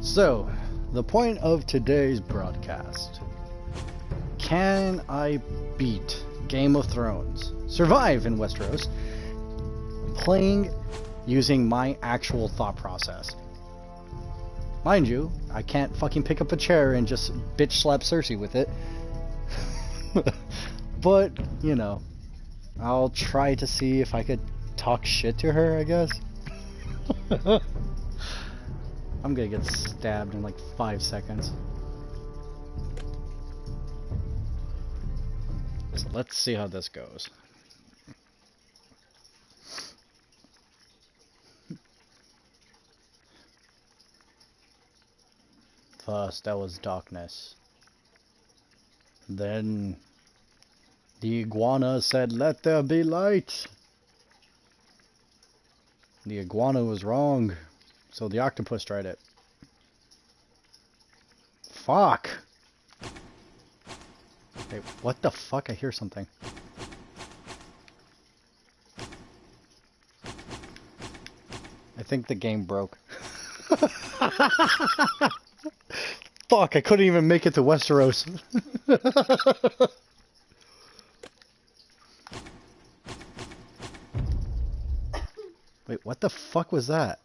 So, the point of today's broadcast. Can I beat Game of Thrones, survive in Westeros, playing using my actual thought process? Mind you, I can't fucking pick up a chair and just bitch slap Cersei with it. But, you know, I'll try to see if I could talk shit to her, I guess. I'm gonna get stabbed in like 5 seconds. So let's see how this goes. First, there was darkness. Then, the iguana said, "Let there be light." The iguana was wrong, so the octopus tried it. Fuck! Wait, what the fuck? I hear something. I think the game broke. Fuck, I couldn't even make it to Westeros. Wait, what the fuck was that?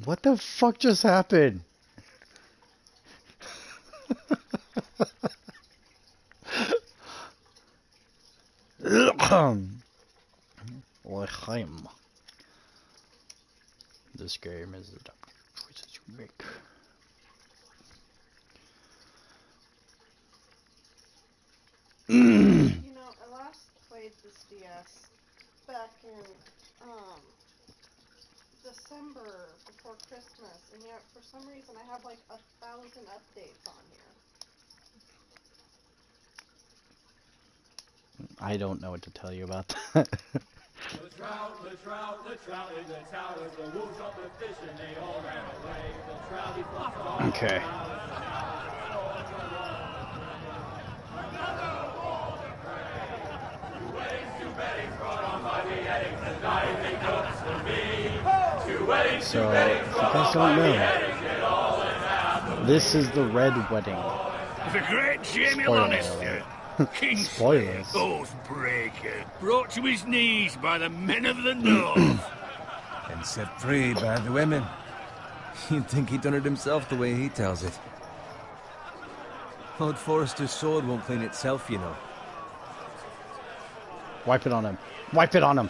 What the fuck just happened? L'chaim. This game is the choices you make. You know, I last played this DS back in December before Christmas, and yet for some reason I have like 1,000 updates on here. I don't know what to tell you about that. The trout in the towers, the wolves up the fish, and they all ran away. The trout, he flopped off. Okay. Another Walter Gray. 2 weddings, 2 beddings brought on by the Eddings, and diving cups for me. 2 weddings, 2 beddings brought on by the Eddings, and all that happened. This is the Red Wedding. The great Jamie Spoiler Lannister, alert. Kingslayer, Spoilers. Oathbreaker, brought to his knees by the men of the North. And set free by the women. You'd think he'd done it himself the way he tells it. Lord Forrester's sword won't clean itself, you know. Wipe it on him. Wipe it on him.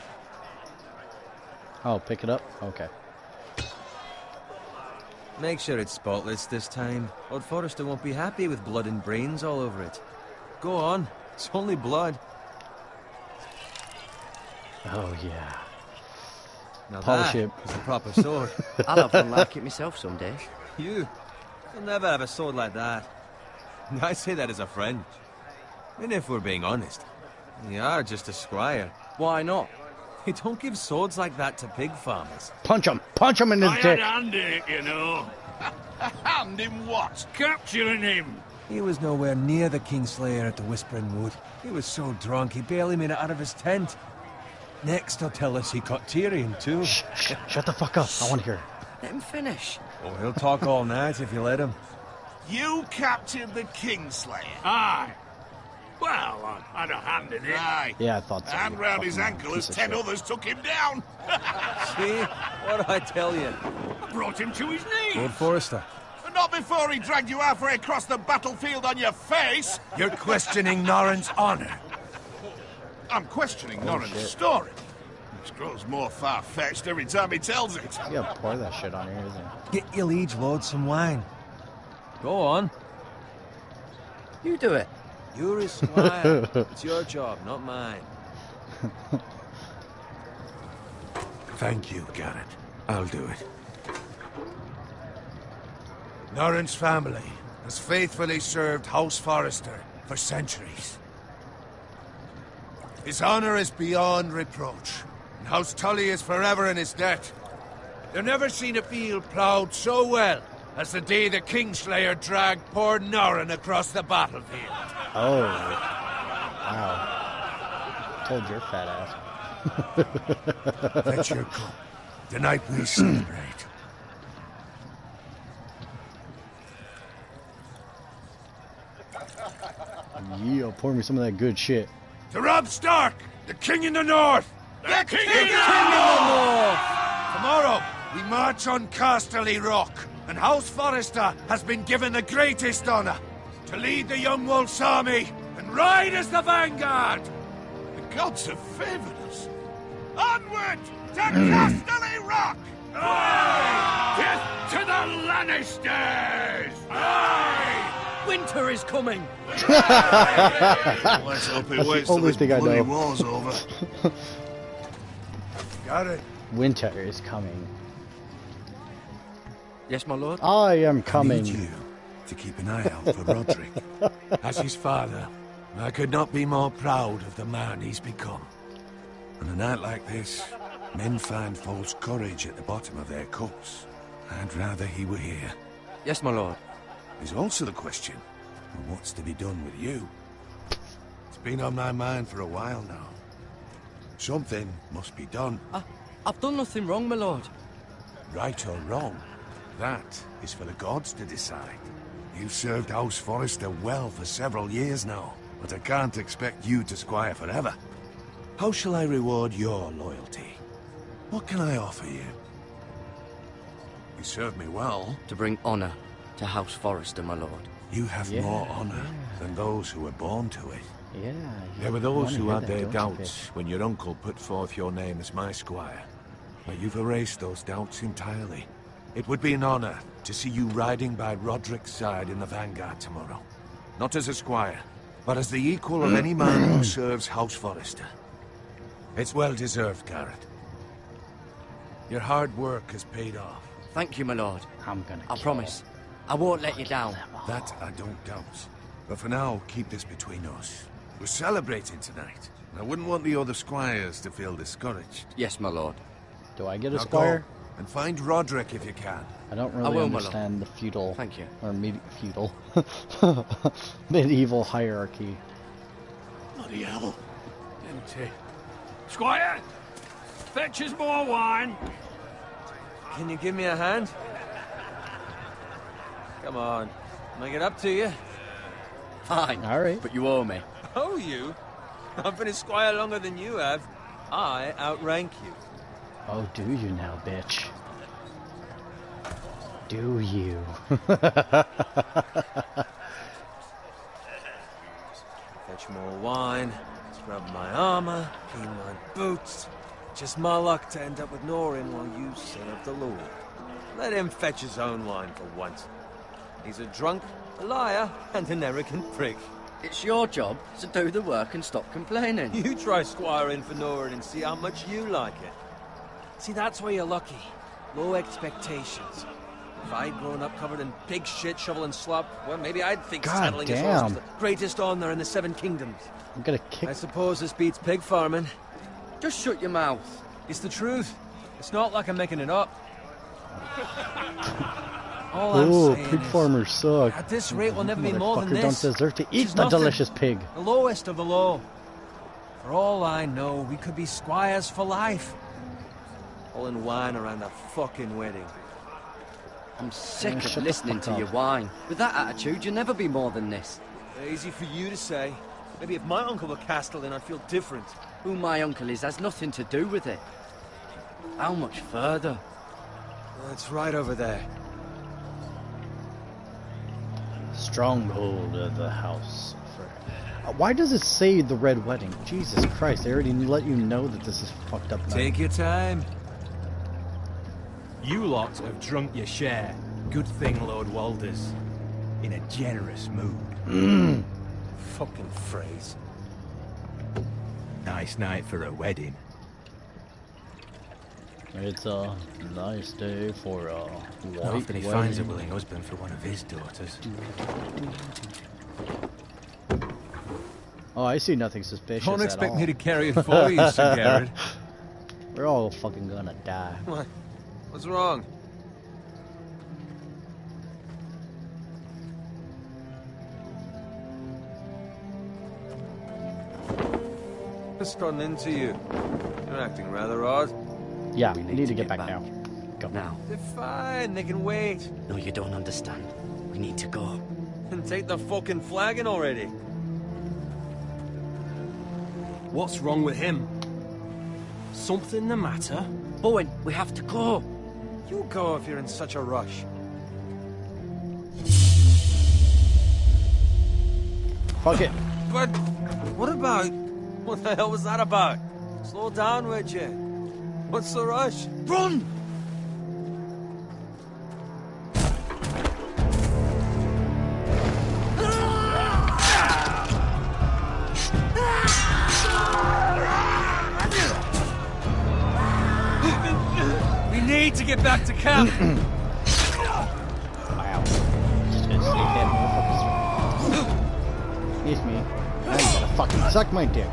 Oh, pick it up? Okay. Make sure it's spotless this time. Lord Forrester won't be happy with blood and brains all over it. Go on. It's only blood. Oh, yeah. Now Polish that it. is a proper sword. I'll have one like it myself someday. You'll never have a sword like that. I say that as a friend. And if we're being honest, you are just a squire. Why not? You don't give swords like that to pig farmers. Punch him! Punch him in his I had dick! a hand in it, you know. Hand in what? Capturing him. He was nowhere near the Kingslayer at the Whispering Wood. He was so drunk he barely made it out of his tent. Next he'll tell us he caught Tyrion too. Shh, shut the fuck up. I want to hear. Let him finish. Oh, he'll talk all night if you let him. You captured the Kingslayer. Aye. Well, I had a hand in it. Aye. Yeah, I thought so. And you round his fucking ankle piece as of 10 shit. others took him down. See? What'd I tell you? I brought him to his knees. Lord Forrester. But not before he dragged you halfway across the battlefield on your face. You're questioning Norrin's honor. I'm questioning Oh, Norrin's shit. story. Which grows more far-fetched every time he tells it. You gotta pour that shit on here, isn't it? Get your liege lord some wine. Go on. You do it. You're his squire. It's your job, not mine. Thank you, Garrett. I'll do it. Norrin's family has faithfully served House Forrester for centuries. His honor is beyond reproach, and House Tully is forever in his debt. They've never seen a field ploughed so well as the day the Kingslayer dragged poor Norrin across the battlefield. Oh. Wow. Told your fat ass. Fetch your cup. Tonight we celebrate. Yeah, pour me some of that good shit. To Robb Stark, the king in the north! The king in in the north! Tomorrow, we march on Casterly Rock, and House Forrester has been given the greatest honor to lead the Young Wolf's army and ride as the vanguard! The gods have favored us. Onward to Casterly Rock! Death to the Lannisters! Aye! Winter is coming! Let's hope he waits till Only this thing I bloody know. war's over. Got it. Winter is coming. Yes, my lord? I am I need coming. you to keep an eye out for Roderick. As his father, I could not be more proud of the man he's become. On a night like this, men find false courage at the bottom of their cups. I'd rather he were here. Yes, my lord. There's also the question of what's to be done with you. It's been on my mind for a while now. Something must be done, I've done nothing wrong, my lord. right or wrong. That is for the gods to decide. You've served House Forrester well for several years now, but I can't expect you to squire forever. How shall I reward your loyalty? What can I offer you? You served me well. To bring honor to House Forrester, my lord. You have Yeah, more honor than those who were born to it. Yeah. There were you those wanna who hear had that, their don't you, doubts when your uncle put forth your name as my squire. But you've erased those doubts entirely. It would be an honor to see you riding by Roderick's side in the vanguard tomorrow. Not as a squire, but as the equal of any man who serves House Forrester. It's well deserved, Garrett. Your hard work has paid off. Thank you, my lord. bitch? I'm gonna I kill promise. I won't let you down. them all. That I don't doubt. But for now, keep this between us. We're celebrating tonight. I wouldn't want the other squires to feel discouraged. Yes, my lord. Do I get a Now squire? go, and find Roderick if you can. I don't really will, my lord. understand the feudal Thank you. or feudal medieval hierarchy. Bloody hell. Empty. Squire! Fetch us more wine! Can you give me a hand? Come on. Make it up to you. Fine. All right. But you owe me. Oh, you? I've been a squire longer than you have. I outrank you. Oh, do you now, bitch? Do you? Fetch more wine, scrub my armor, clean my boots. Just my luck to end up with Norin while you serve the Lord. Let him fetch his own wine for once. He's a drunk, a liar, and an arrogant prick. It's your job to do the work and stop complaining. You try squiring for Norin and see how much you like it. See, that's where you're lucky. Low expectations. If I'd grown up covered in pig shit, shovel and slop, well, maybe I'd think God settling his horse damn. was the greatest honor in the Seven Kingdoms. I'm gonna kick. I suppose this beats pig farming. Just shut your mouth. It's the truth. It's not like I'm making it up. All I'm Oh, saying pig is, farmers suck. at this rate, we'll never be more than Motherfucker this. don't deserve to eat It's the nothing. delicious pig. The lowest of the low. For all I know, we could be squires for life. Pulling wine around a fucking wedding. I'm sick shut the of listening fuck to up. your whine. With that attitude, you'll never be more than this. Easy for you to say. Maybe if my uncle were Castellan, I'd feel different. Who my uncle is has nothing to do with it. How much further? It's right over there. Stronghold of the house. Why does it say the Red Wedding? Jesus Christ, they already let you know that this is fucked up now. Take your time. You lot have drunk your share. Good thing Lord Walder's in a generous mood. Fucking phrase. Nice night for a wedding. It's a nice day for a white Not often he wedding. finds a willing husband for one of his daughters. Oh, I see nothing suspicious Don't at expect all. me to carry it for you, Sir Garrett. We're all fucking gonna die. What? What's wrong? What's gotten into you? You're acting rather odd. Yeah, We we need to get back now. Go. Now. They're fine, they can wait. No, you don't understand. We need to go. And take the fucking flagon already. What's wrong with him? Something the matter? Bowen, we have to go. You go if you're in such a rush. Fuck it. But what about... What the hell was that about? Slow down, would you? What's the rush? Run! We need to get back to camp. Wow. Just gonna sneak that motherfucker. Excuse me. Now you gotta fucking suck my dick.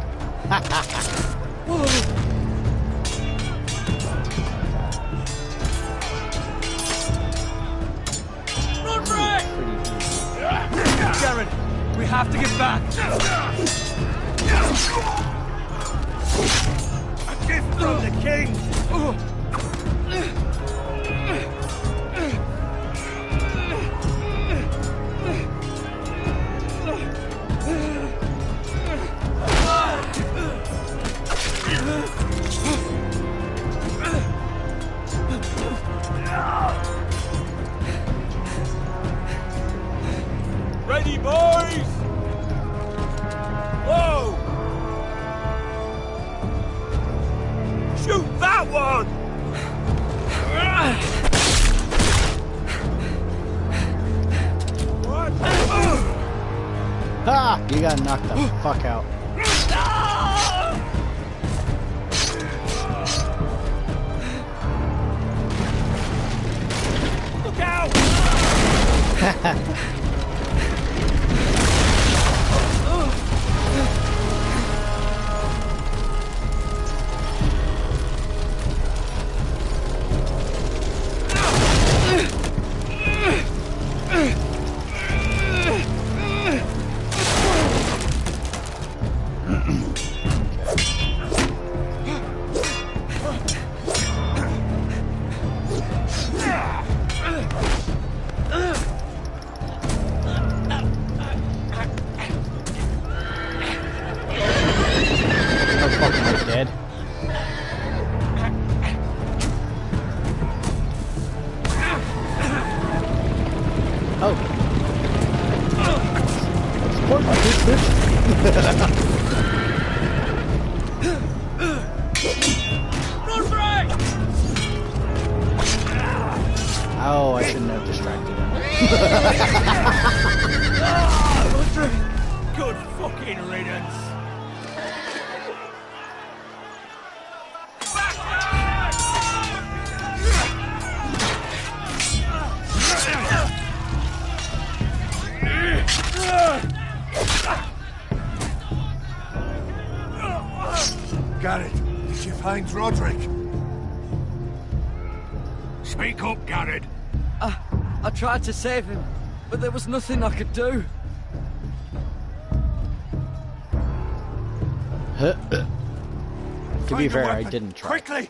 Run, Ray! Jared, we have to get back. A gift from the king. Ready, boys! Whoa! Shoot that one! What? Ha! You got knocked the fuck out. Look out! Dead. Oh. Support my bitch. Run, Ray! Oh, I shouldn't have distracted him. Good fucking riddance. Garrett, did you find Roderick? Speak up, Garrett. I tried to save him, but there was nothing I could do. To be Find a fair, I weapon, didn't try. Quickly!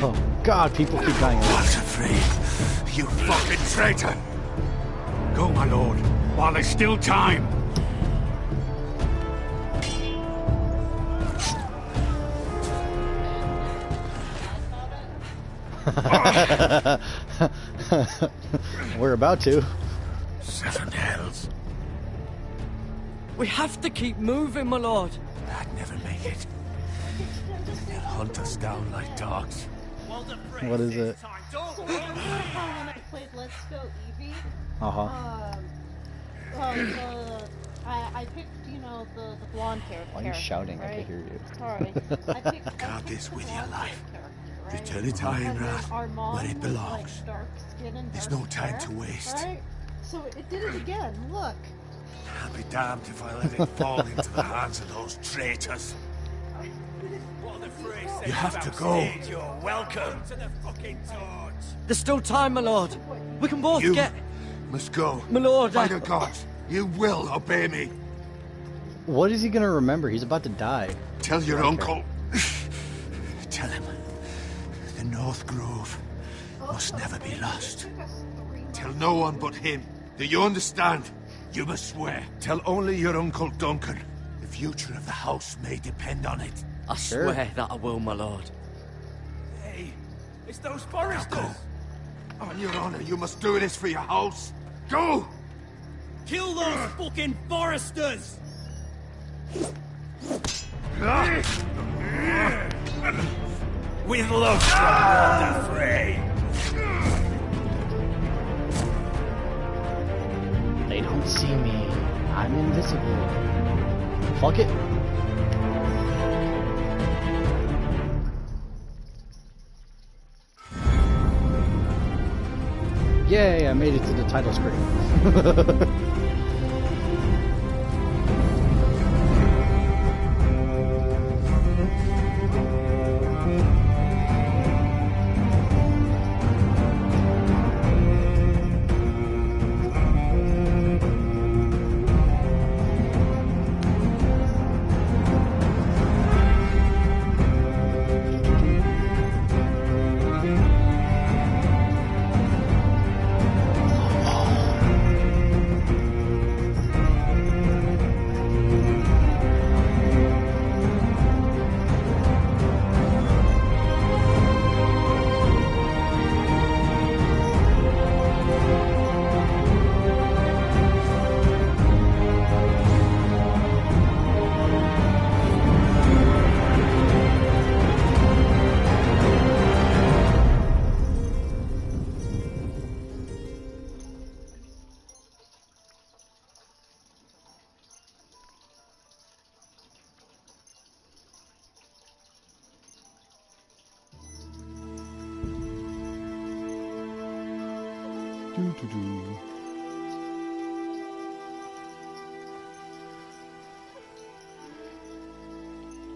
Oh, God, people keep dying. Not afraid, you fucking traitor! Go, my lord, while there's still time. We're about to. Seven hells. We have to keep moving, my lord. I'd never make it. They'll hunt us down like dogs. What is it? So remember how when I played Let's Go Eevee? Uh-huh. I picked, you know, the blonde character. Why are you shouting? Right? I can hear you. Sorry. Guard this with your life. Right? Return it to Ironrath, Our mom where it was, belongs. like, dark skin and There's dark no time hair, to waste. Right? So it did it again. Look. I'll be damned if I let it fall into the hands of those traitors. You have to go. You're welcome to the fucking torch. There's still time, my lord. We can both You get... must go. My lord, Find a god. You will obey me. What is he gonna remember? He's about to die. Tell your Okay. uncle. Tell him. The North Grove must never be lost. Tell no one but him. Do you understand? You must swear. Tell only your Uncle Duncan. The future of the house may depend on it. I swear that I will, my lord. Hey, it's those Now foresters. go. On your honor, you must do this for your house. Go! Kill those fucking foresters! With love from the fray. They don't see me. I'm invisible. Fuck it. Yay, I made it to the title screen.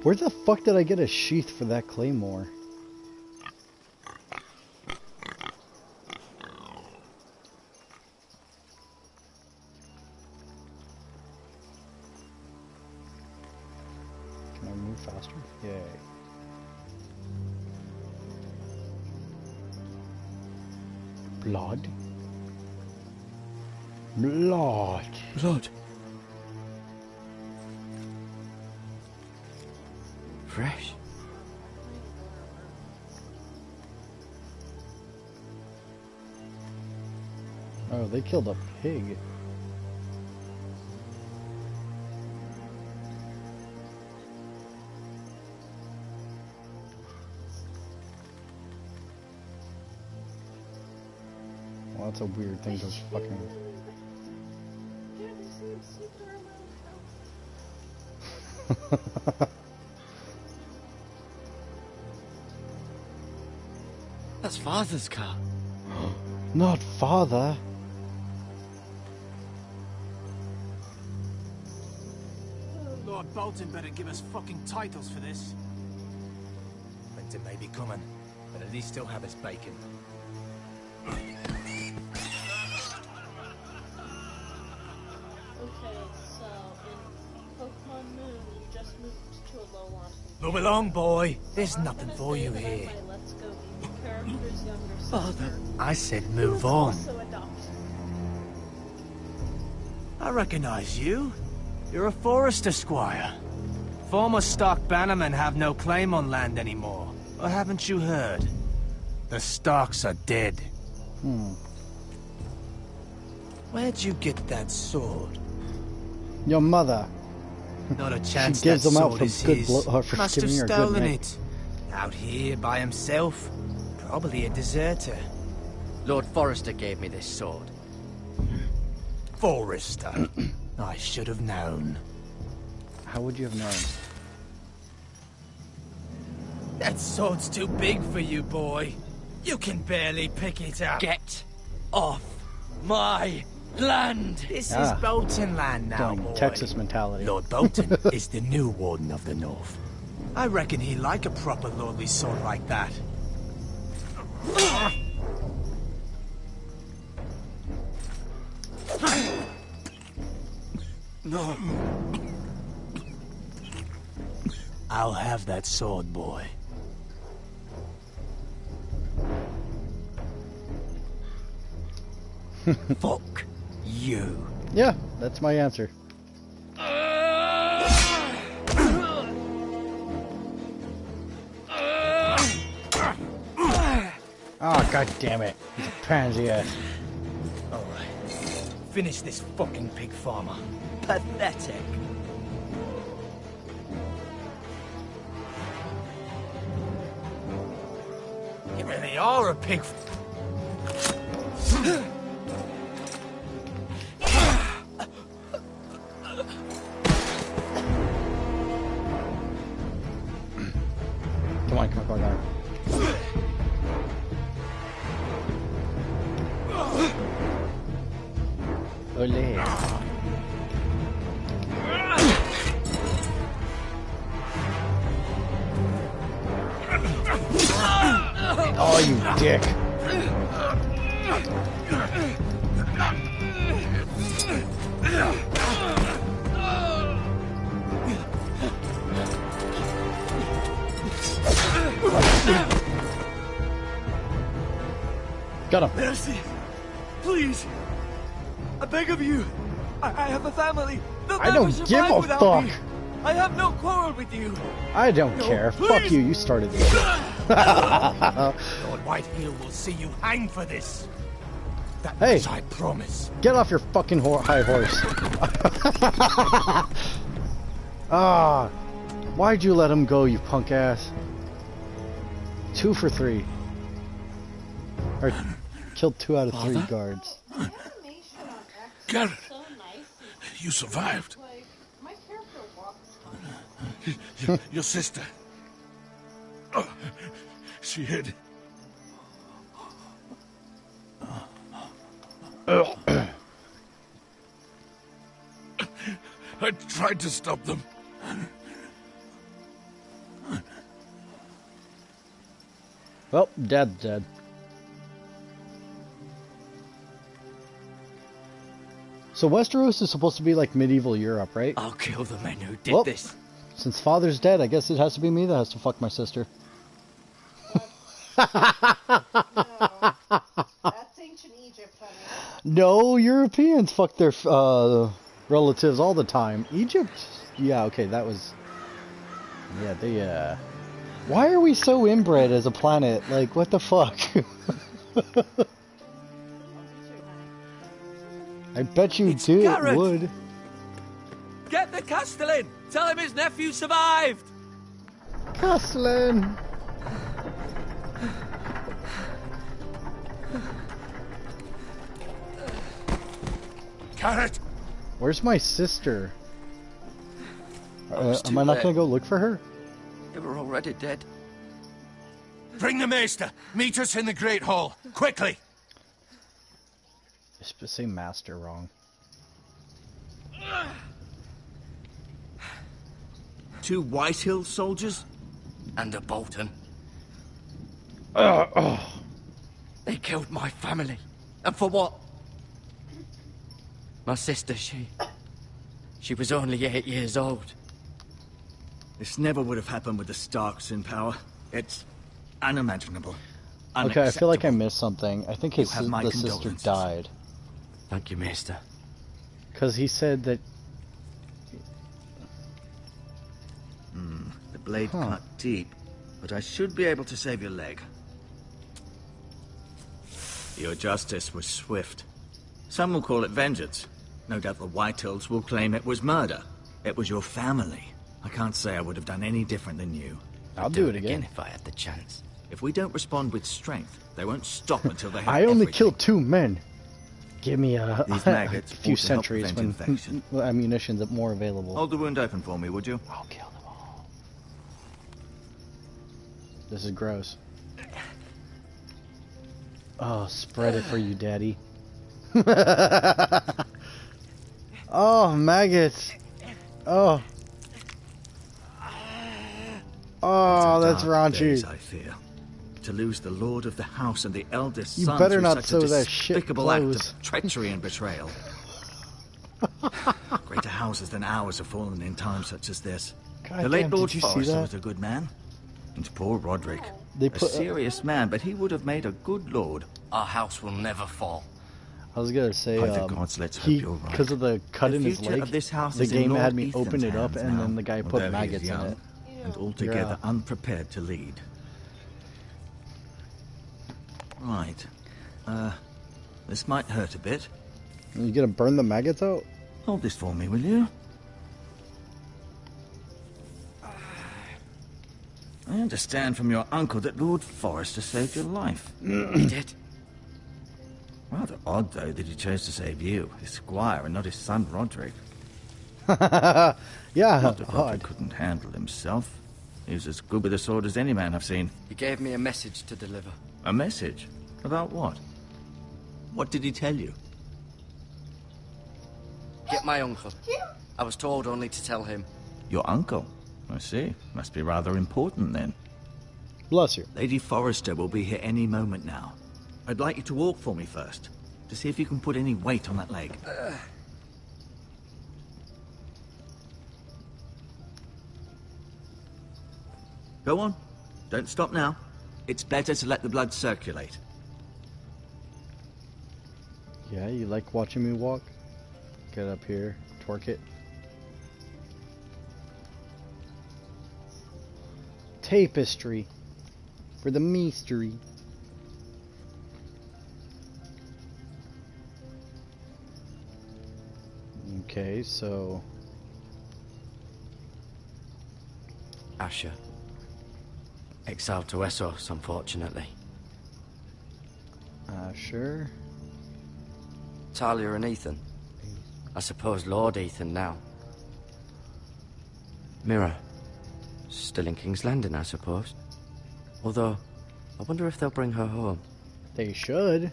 Where the fuck did I get a sheath for that claymore? Can I move faster? Yay. Blood? Blood. Blood. Fresh. Oh, they killed a pig. Well, that's a weird thing to fucking... That's Father's car. Not father. Lord Bolton better give us fucking titles for this. Winter may be coming, but at least still have his bacon. Okay, so in Pokemon Moon, you just moved to a low launch. Move along, boy. There's nothing for you here. Let's Go Be character's younger sister. Father. I said move on. Also adopted. I recognize you. You're a Forester Squire. Former Stark bannermen have no claim on land anymore. Or haven't you heard? The Starks are dead. Where'd you get that sword? Your mother. Not a chance gives that them out sword for is good his. for Must have giving her good stolen name. it. Out here by himself. Probably a deserter. Lord Forrester gave me this sword. Forester. I should have known. How would you have known? That sword's too big for you, boy. You can barely pick it up. Get off my land! This Ah. is Bolton land now, Going boy. Texas mentality. Lord Bolton is the new Warden of the North. I reckon he'd like a proper lordly sword like that. No. I'll have that sword, boy. Fuck you. Yeah, that's my answer. Oh, god damn it. He's a pansy ass. Alright. Finish this fucking pig farmer. Pathetic. You really are a pig. Come on, come on. Ole. Oh, you dick. Got him. Mercy. Please. I beg of you. I have a family. They'll I don't never give survive a without fuck. me. I have no quarrel with you. I don't No, care. please. Fuck you. You started this. Lord Whitehill will see you hang for this. That Hey. much I promise. Get off your fucking high horse. Ah, why'd you let him go, you punk ass? 2 for 3. Or killed 2 out of 3 guards. The animation on X Garrett, is so nice. you survived. Like, my character walks fine. Your sister. Oh, she hid. I tried to stop them. Well, Dad's dead. So Westeros is supposed to be like medieval Europe, right? I'll kill the men who did Well, this. Since Father's dead, I guess it has to be me that has to fuck my sister. No. That's ancient Egypt, honey. No, Europeans fuck their relatives all the time. Egypt? Yeah, okay, that was... Yeah, they, Why are we so inbred as a planet? Like, what the fuck? I bet you It's do Garrett. would. Get the Castellan! Tell him his nephew survived! Castellan! Garrett! Where's my sister? was Am too I not late. gonna go look for her? They were already dead. Bring the maester. Meet us in the Great Hall. Quickly. I say master wrong. 2 Whitehill soldiers? And a Bolton. Oh. They killed my family. And for what? My sister, she was only 8 years old. This never would have happened with the Starks in power. It's unimaginable. Okay, I feel like I Unacceptable. missed something. I think You have my the sister condolences. died. Thank you, Maester. Because he said that... The blade Huh. cut deep, but I should be able to save your leg. Your justice was swift. Some will call it vengeance. No doubt the Whitehills will claim it was murder. It was your family. I can't say I would have done any different than you. I'll do it again. if I had the chance. If we don't respond with strength, they won't stop until they have I only everything. killed 2 men. Give me These a maggots few ought to help centuries prevent when infection. ammunition's more available. Hold the wound open for me, would you? I'll kill them all. This is gross. Oh, spread it for you, Daddy. Oh, maggots. Oh. Oh, that's Dark days, raunchy. I fear. To lose the lord of the house and the eldest You son better through not such sew a that shit despicable act clothes. of treachery and betrayal. Greater houses than ours have fallen in times such as this. God The late damn, Lord did you see Forrester that? was a good man. And poor Roderick. They A put. serious man, but he would have made a good lord. Our house will never fall. I was gonna say, By the gods, let's hope he you're right. because of the cut The in his future leg. of this house The is in game Lord had me Ethan's open it up, hands and now, then the guy although put he is maggots in young it. and altogether Yeah. unprepared to lead. Right. This might hurt a bit. You gonna burn the maggots out? Hold this for me, will you? I understand from your uncle that Lord Forrester saved your life. He did. Rather odd, though, that he chose to save you, his squire, and not his son Roderick. Yeah, Not that Roderick odd. couldn't handle himself. He was as good with a sword as any man I've seen. He gave me a message to deliver. A message? About what? What did he tell you? Get my uncle. I was told only to tell him. Your uncle? I see. Must be rather important, then. Bless you. Lady Forrester will be here any moment now. I'd like you to walk for me first, to see if you can put any weight on that leg. Go on. Don't stop now. It's better to let the blood circulate. Yeah, you like watching me walk? Get up here, twerk it. Tapestry for the mystery. Okay, so Asher. Exiled to Westeros, unfortunately. sure. Talia and Ethan. I suppose Lord Ethan now. Mira. Still in King's Landing, I suppose. Although, I wonder if they'll bring her home. They should.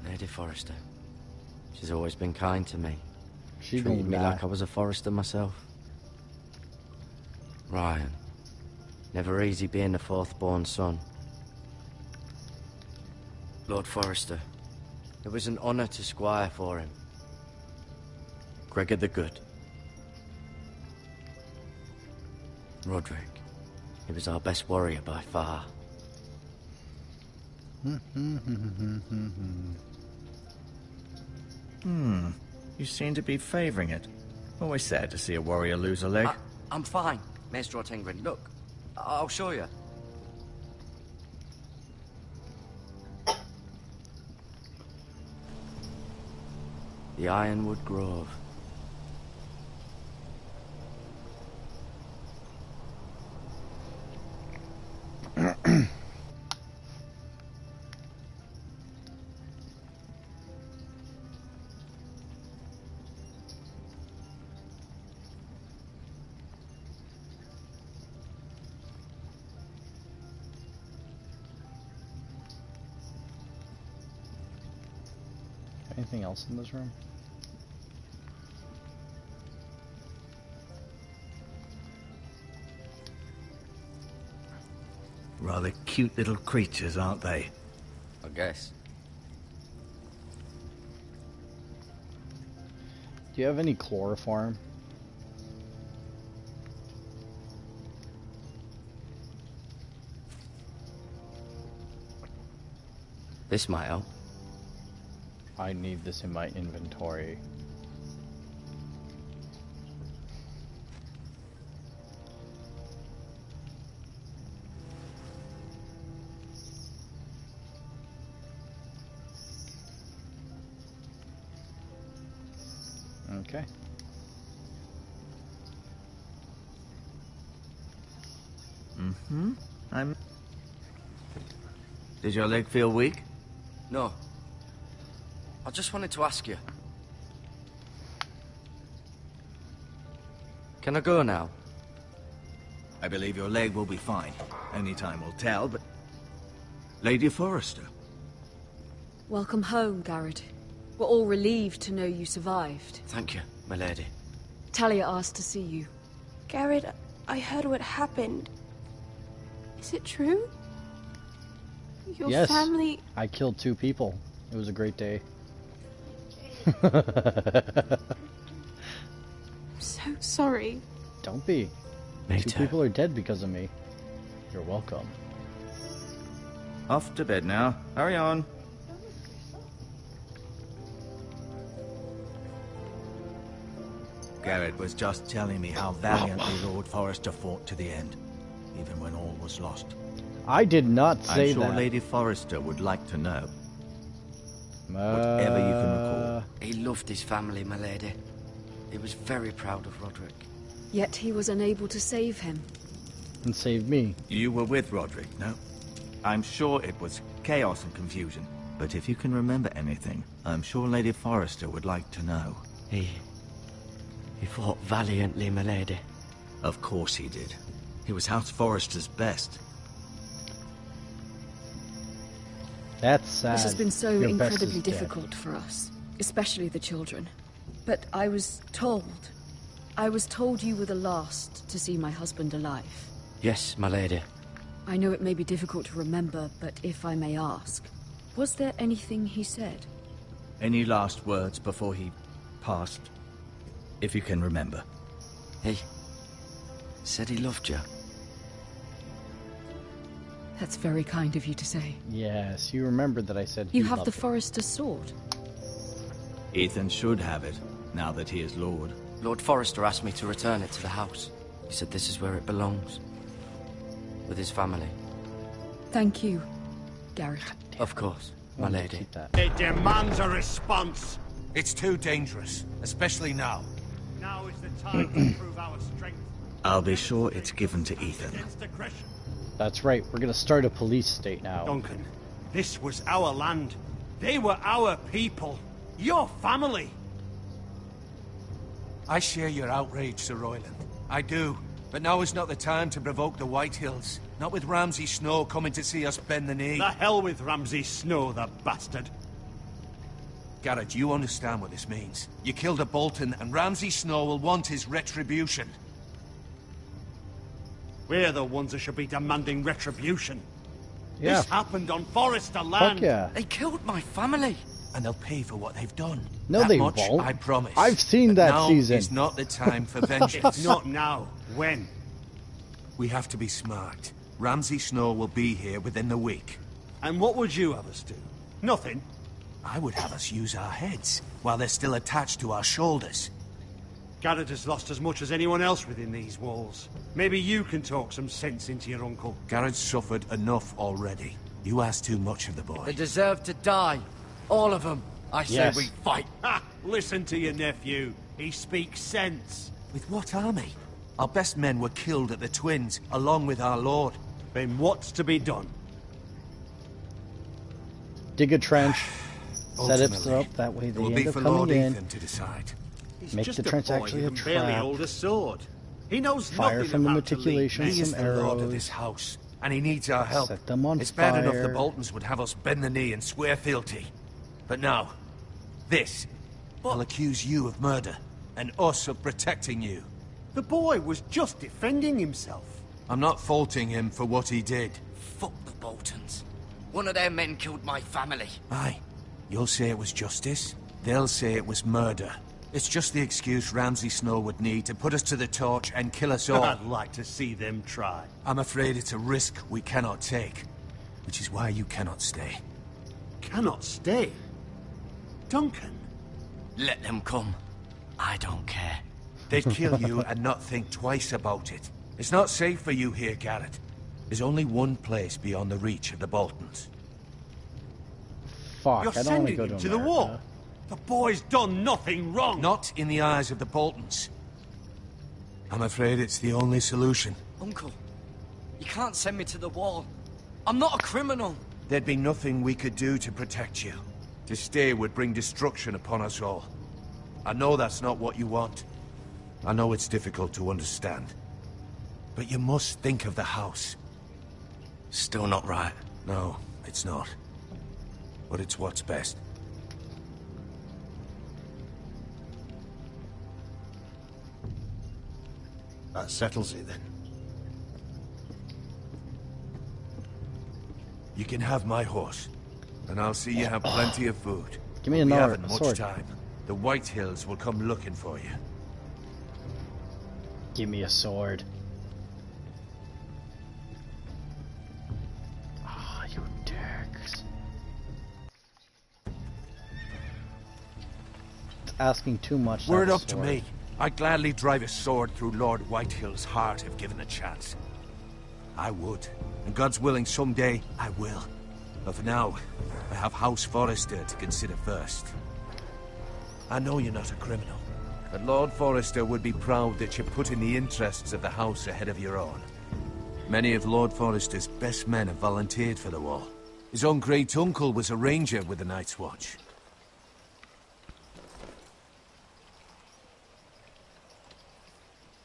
Lady Forrester. She's always been kind to me. She Treated me gonna like I was a Forrester myself. Rion. Never easy being the fourth-born son. Lord Forrester. It was an honor to squire for him. Gregor the Good. Roderick. He was our best warrior by far. You seem to be favoring it. Always sad to see a warrior lose a leg. I'm fine, Maester Ortengrin. Look, I'll show you. The Ironwood Grove. Anything else in this room? Rather cute little creatures, aren't they? I guess. Do you have any chloroform? This might help. I need this in my inventory. Okay. Does your leg feel weak? No. I just wanted to ask you. Can I go now? I believe your leg will be fine. Only time will tell, but... Lady Forrester. Welcome home, Garrett. We're all relieved to know you survived. Thank you, my lady. Talia asked to see you. Garrett, I heard what happened. Is it true? Your Yes. family... I killed 2 people. It was a great day. so sorry. Don't be. Me Two too. people are dead because of me. You're welcome. Off to bed now. Hurry on. Garrett was just telling me how valiantly Lord Forrester fought to the end, even when all was lost. I did not say I'm sure that. Lady Forrester would like to know. Whatever you can recall. He loved his family, my lady. He was very proud of Roderick. Yet he was unable to save him. And save me. You were with Roderick, no? I'm sure it was chaos and confusion. But if you can remember anything, I'm sure Lady Forrester would like to know. He fought valiantly, my lady. Of course he did. He was House Forrester's best. That's sad. This has been so Your best incredibly is dead. difficult for us, especially the children. But I was told you were the last to see my husband alive. Yes, my lady. I know it may be difficult to remember, but if I may ask, was there anything he said? Any last words before he passed? If you can remember. He said he loved you. That's very kind of you to say. Yes, you remembered that I said You he have loved the me. Forester's sword. Ethan should have it, now that he is Lord. Lord Forrester asked me to return it to the house. He said this is where it belongs. With his family. Thank you, Garrett. Of course, my I'm gonna lady. keep that. It demands a response. It's too dangerous, especially now. Now is the time to prove our strength. I'll be sure it's given to Ethan. Against aggression. That's right, we're gonna start a police state now. Duncan, this was our land. They were our people. Your family. I share your outrage, Sir Royland. I do. But now is not the time to provoke the Whitehills. Not with Ramsay Snow coming to see us bend the knee. The hell with Ramsay Snow, the bastard. Garrett, you understand what this means. You killed a Bolton, and Ramsay Snow will want his retribution. We're the ones that should be demanding retribution. Yeah. This happened on Forrester land. Fuck yeah. They killed my family. And they'll pay for what they've done. No, That they much, won't. I promise. I've seen But that now season. is not the time for vengeance. If not now, when? We have to be smart. Ramsay Snow will be here within the week. And what would you have us do? Nothing. I would have us use our heads, while they're still attached to our shoulders. Garrett has lost as much as anyone else within these walls. Maybe you can talk some sense into your uncle. Garrett's suffered enough already. You ask too much of the boy. They deserve to die. All of them. I say Yes. we fight. Ha! Listen to your nephew. He speaks sense. With what army? Our best men were killed at the Twins, along with our lord. Then what's to be done? Dig a trench, set it Ultimately, up, that way it they will end be up for Lord coming in. Ethan to decide. He's Make just the a trench boy actually who a can barely trap. hold a sword. He knows Fire nothing from the about to lead meticulation. men. He is some the lord of arrows. this house, and he needs our help. Set them on it's bad enough the fire. Boltons would have us bend the knee and swear fealty. But now, this. I'll accuse you of murder, and us of protecting you. The boy was just defending himself. I'm not faulting him for what he did. Fuck the Boltons. One of their men killed my family. Aye. You'll say it was justice. They'll say it was murder. It's just the excuse Ramsay Snow would need to put us to the torch and kill us all. I'd like to see them try. I'm afraid it's a risk we cannot take. Which is why you cannot stay. Cannot stay. Duncan. Let them come. I don't care. They'd kill you and not think twice about it. It's not safe for you here, Garrett. There's only one place beyond the reach of the Boltons. Fuck, You're I don't want to sending go him to to the America. war. The boy's done nothing wrong. Not in the eyes of the Boltons. I'm afraid it's the only solution. Uncle, you can't send me to the wall. I'm not a criminal. There'd be nothing we could do to protect you. To stay would bring destruction upon us all. I know that's not what you want. I know it's difficult to understand. But you must think of the house. Still not right. No, it's not. But it's what's best. That settles it then. You can have my horse. And I'll see you have plenty of food. Give me We another haven't much sword. time. The Whitehills will come looking for you. Give me a sword. Ah, you dicks. It's asking too much. Word up to me. I'd gladly drive a sword through Lord Whitehill's heart if given a chance. I would. And God's willing, someday I will. But for now, I have House Forrester to consider first. I know you're not a criminal, but Lord Forrester would be proud that you're putting the interests of the house ahead of your own. Many of Lord Forrester's best men have volunteered for the Wall. His own great-uncle was a ranger with the Night's Watch.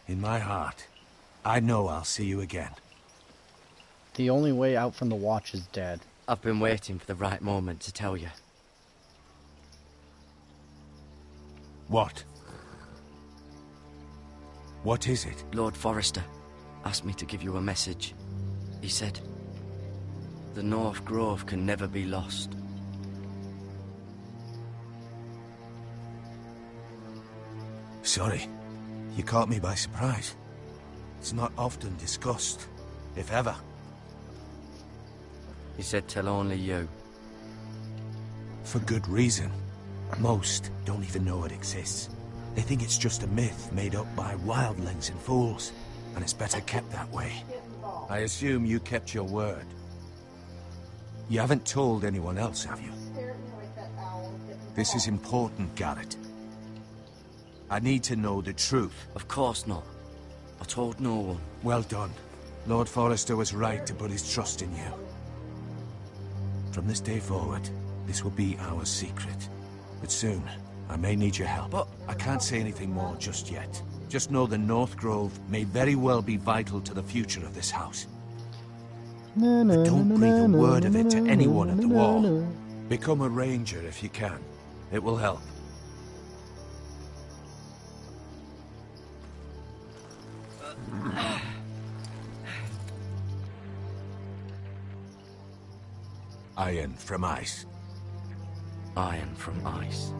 In my heart, I know I'll see you again. The only way out from the Watch is dead. I've been waiting for the right moment to tell you. What? What is it? Lord Forrester asked me to give you a message. He said, the North Grove can never be lost. Sorry, you caught me by surprise. It's not often discussed, if ever. He said tell only you. For good reason. Most don't even know it exists. They think it's just a myth made up by wildlings and fools, and it's better kept that way. I assume you kept your word. You haven't told anyone else, have you? This is important, Garrett. I need to know the truth. Of course not. I told no one. Well done. Lord Forrester was right to put his trust in you. From this day forward, this will be our secret. But soon, I may need your help. But I can't say anything more just yet. Just know the North Grove may very well be vital to the future of this house. But don't breathe a word of it to anyone at the Wall. Become a ranger if you can. It will help. Iron from ice. Iron from ice.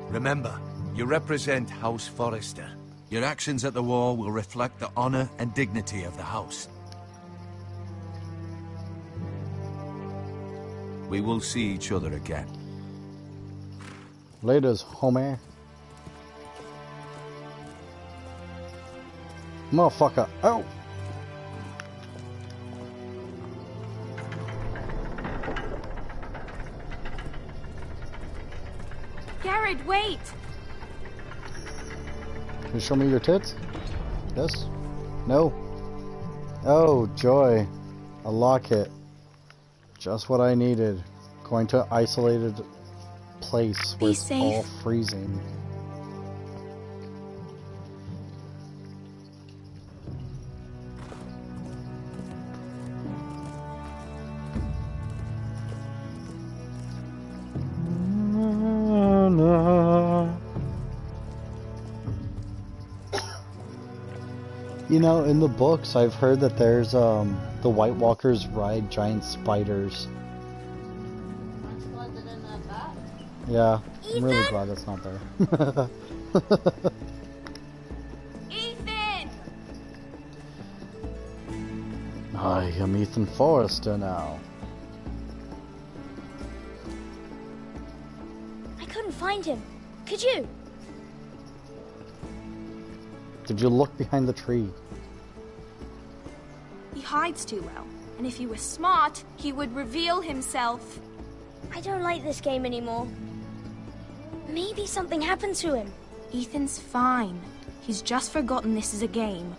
Remember, you represent House Forrester. Your actions at the Wall will reflect the honor and dignity of the house. We will see each other again. Laters, homie. Motherfucker. Oh! Garrett, wait! Can you show me your tits? Yes? No? Oh, joy. A locket. Just what I needed. Going to an isolated place where it's all freezing. You know, in the books, I've heard that there's, the White Walkers ride giant spiders. I'm glad they didn't have that. Yeah, I'm really glad that's not there. Ethan! I am Ethan Forrester now. I couldn't find him. Could you? Did you look behind the tree? He hides too well, and if he was smart, he would reveal himself. I don't like this game anymore. Maybe something happened to him. Ethan's fine. He's just forgotten this is a game.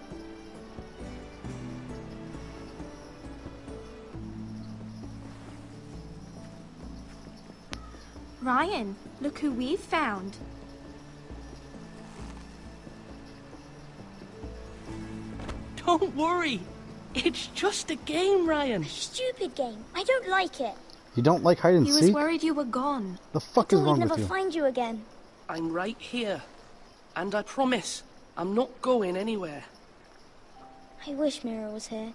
Rion, look who we've found. Don't worry. It's just a game, Rion. A stupid game. I don't like it. You don't like hide and He seek? was worried you were gone. The fuck is We'd wrong never with you? find you again. I'm right here. And I promise, I'm not going anywhere. I wish Mira was here.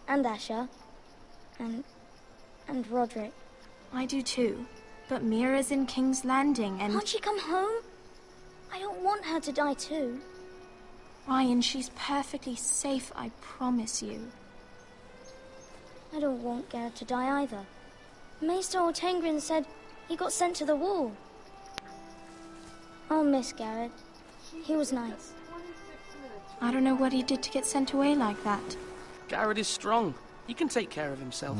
And Asher. And Roderick. I do too. But Mira's in King's Landing and... Can't she come home? I don't want her to die too. Rion, she's perfectly safe, I promise you. I don't want Garrett to die either. Maester Ortengrin said he got sent to the wall. I'll miss Garrett. He was nice. I don't know what he did to get sent away like that. Garrett is strong. He can take care of himself.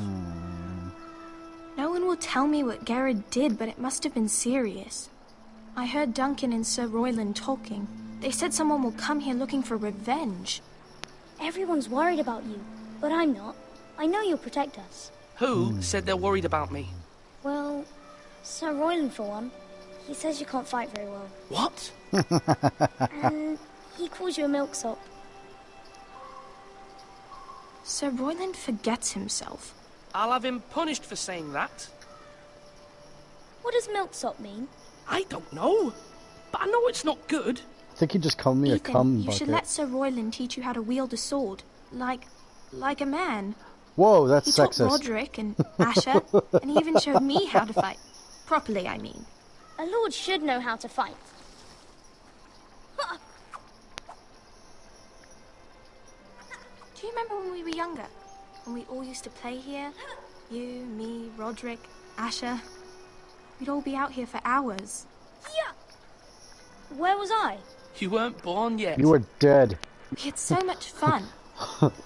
No one will tell me what Garrett did, but it must have been serious. I heard Duncan and Sir Royland talking. They said someone will come here looking for revenge. Everyone's worried about you, but I'm not. I know you'll protect us. Who said they're worried about me? Well, Sir Royland for one. He says you can't fight very well. What? And he calls you a milksop. Sir Royland forgets himself. I'll have him punished for saying that. What does milksop mean? I don't know, but I know it's not good. I think he just called me a cum you bucket. should let Sir Royland teach you how to wield a sword, like a man. Whoa, that's he sexist. Taught Roderick and Asher, and he even showed me how to fight. Properly, I mean. A lord should know how to fight. Do you remember when we were younger? When we all used to play here? You, me, Roderick, Asher. We'd all be out here for hours. Yeah. Where was I? You weren't born yet. You were dead. We had so much fun.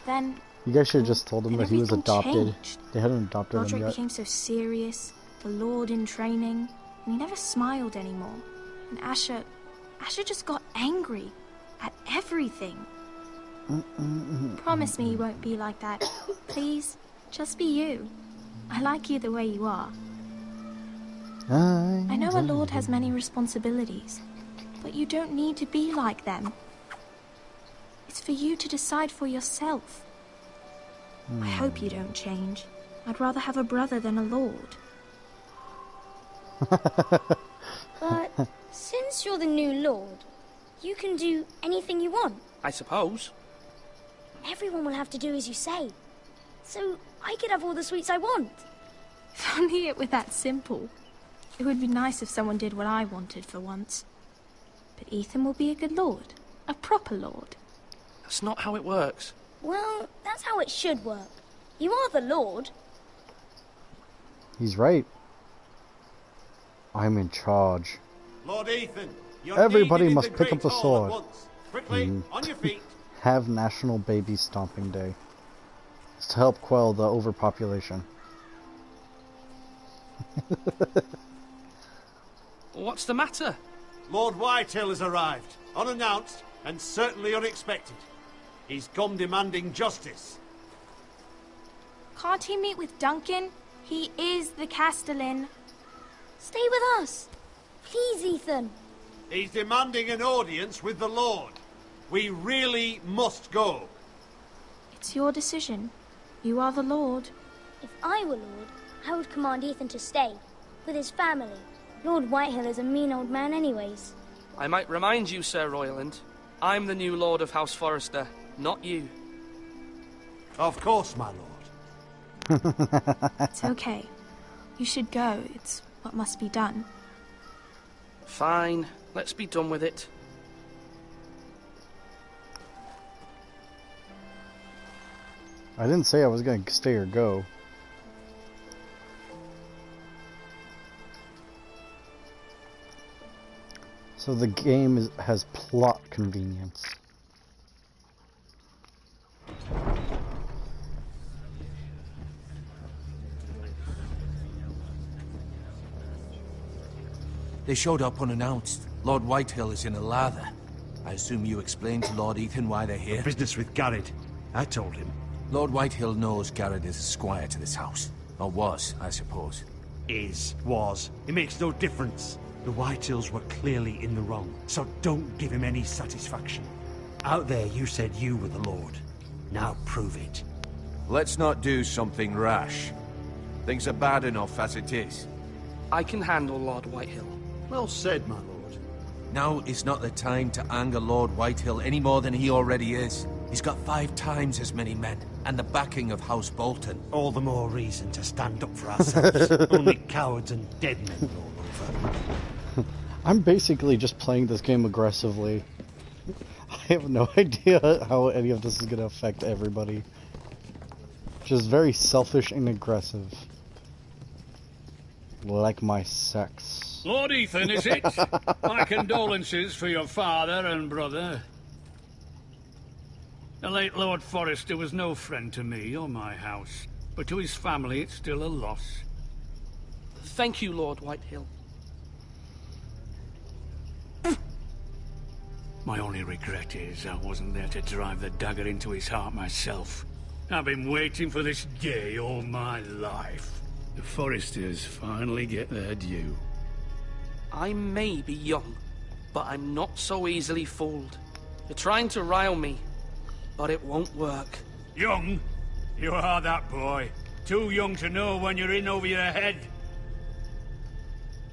Then You guys should have just told him that he was everything adopted. changed. They hadn't adopted him Roderick yet. became so serious, the Lord in training, and he never smiled anymore. And Asher just got angry at everything. Promise me you won't be like that. Please, just be you. I like you the way you are. I know a lord has many responsibilities, but you don't need to be like them. It's for you to decide for yourself. I hope you don't change. I'd rather have a brother than a lord. But since you're the new lord, you can do anything you want. I suppose. Everyone will have to do as you say. So I could have all the sweets I want. If only it were that simple. It would be nice if someone did what I wanted for once. But Ethan will be a good lord. A proper lord. That's not how it works. Well, that's how it should work. You are the lord. He's right. I'm in charge. Lord Ethan, you're Everybody needed in must the pick Great up the Hall sword. at once. Quickly, on your feet. Have National Baby Stomping Day. It's to help quell the overpopulation. What's the matter? Lord Whitehill has arrived, unannounced and certainly unexpected. He's come demanding justice. Can't he meet with Duncan? He is the Castellan. Stay with us. Please, Ethan. He's demanding an audience with the Lord. We really must go. It's your decision. You are the lord. If I were lord, I would command Ethan to stay, with his family. Lord Whitehill is a mean old man anyways. I might remind you, Sir Royland, I'm the new Lord of House Forrester, not you. Of course, my lord. It's okay. You should go. It's what must be done. Fine, let's be done with it. I didn't say I was going to stay or go. So the game has plot convenience. They showed up unannounced. Lord Whitehill is in a lather. I assume you explained to Lord Ethan why they're here? Business with Garrett. I told him. Lord Whitehill knows Garrett is a squire to this house. Or was, I suppose. Was. It makes no difference. The Whitehills were clearly in the wrong, so don't give him any satisfaction. Out there you said you were the Lord. Now prove it. Let's not do something rash. Things are bad enough as it is. I can handle Lord Whitehill. Well said, my lord. Now is not the time to anger Lord Whitehill any more than he already is. He's got 5 times as many men, and the backing of House Bolton. All the more reason to stand up for ourselves. Only cowards and dead men all over. I'm basically just playing this game aggressively. have no idea how any of this is going to affect everybody. Just very selfish and aggressive. Like my sex. Lord Ethan, is it? My condolences for your father and brother. The late Lord Forrester was no friend to me or my house, but to his family it's still a loss. Thank you, Lord Whitehill. My only regret is I wasn't there to drive the dagger into his heart myself. I've been waiting for this day all my life. The Forresters finally get their due. I may be young, but I'm not so easily fooled. You're trying to rile me, but it won't work. Young? You are that boy. Too young to know when you're in over your head.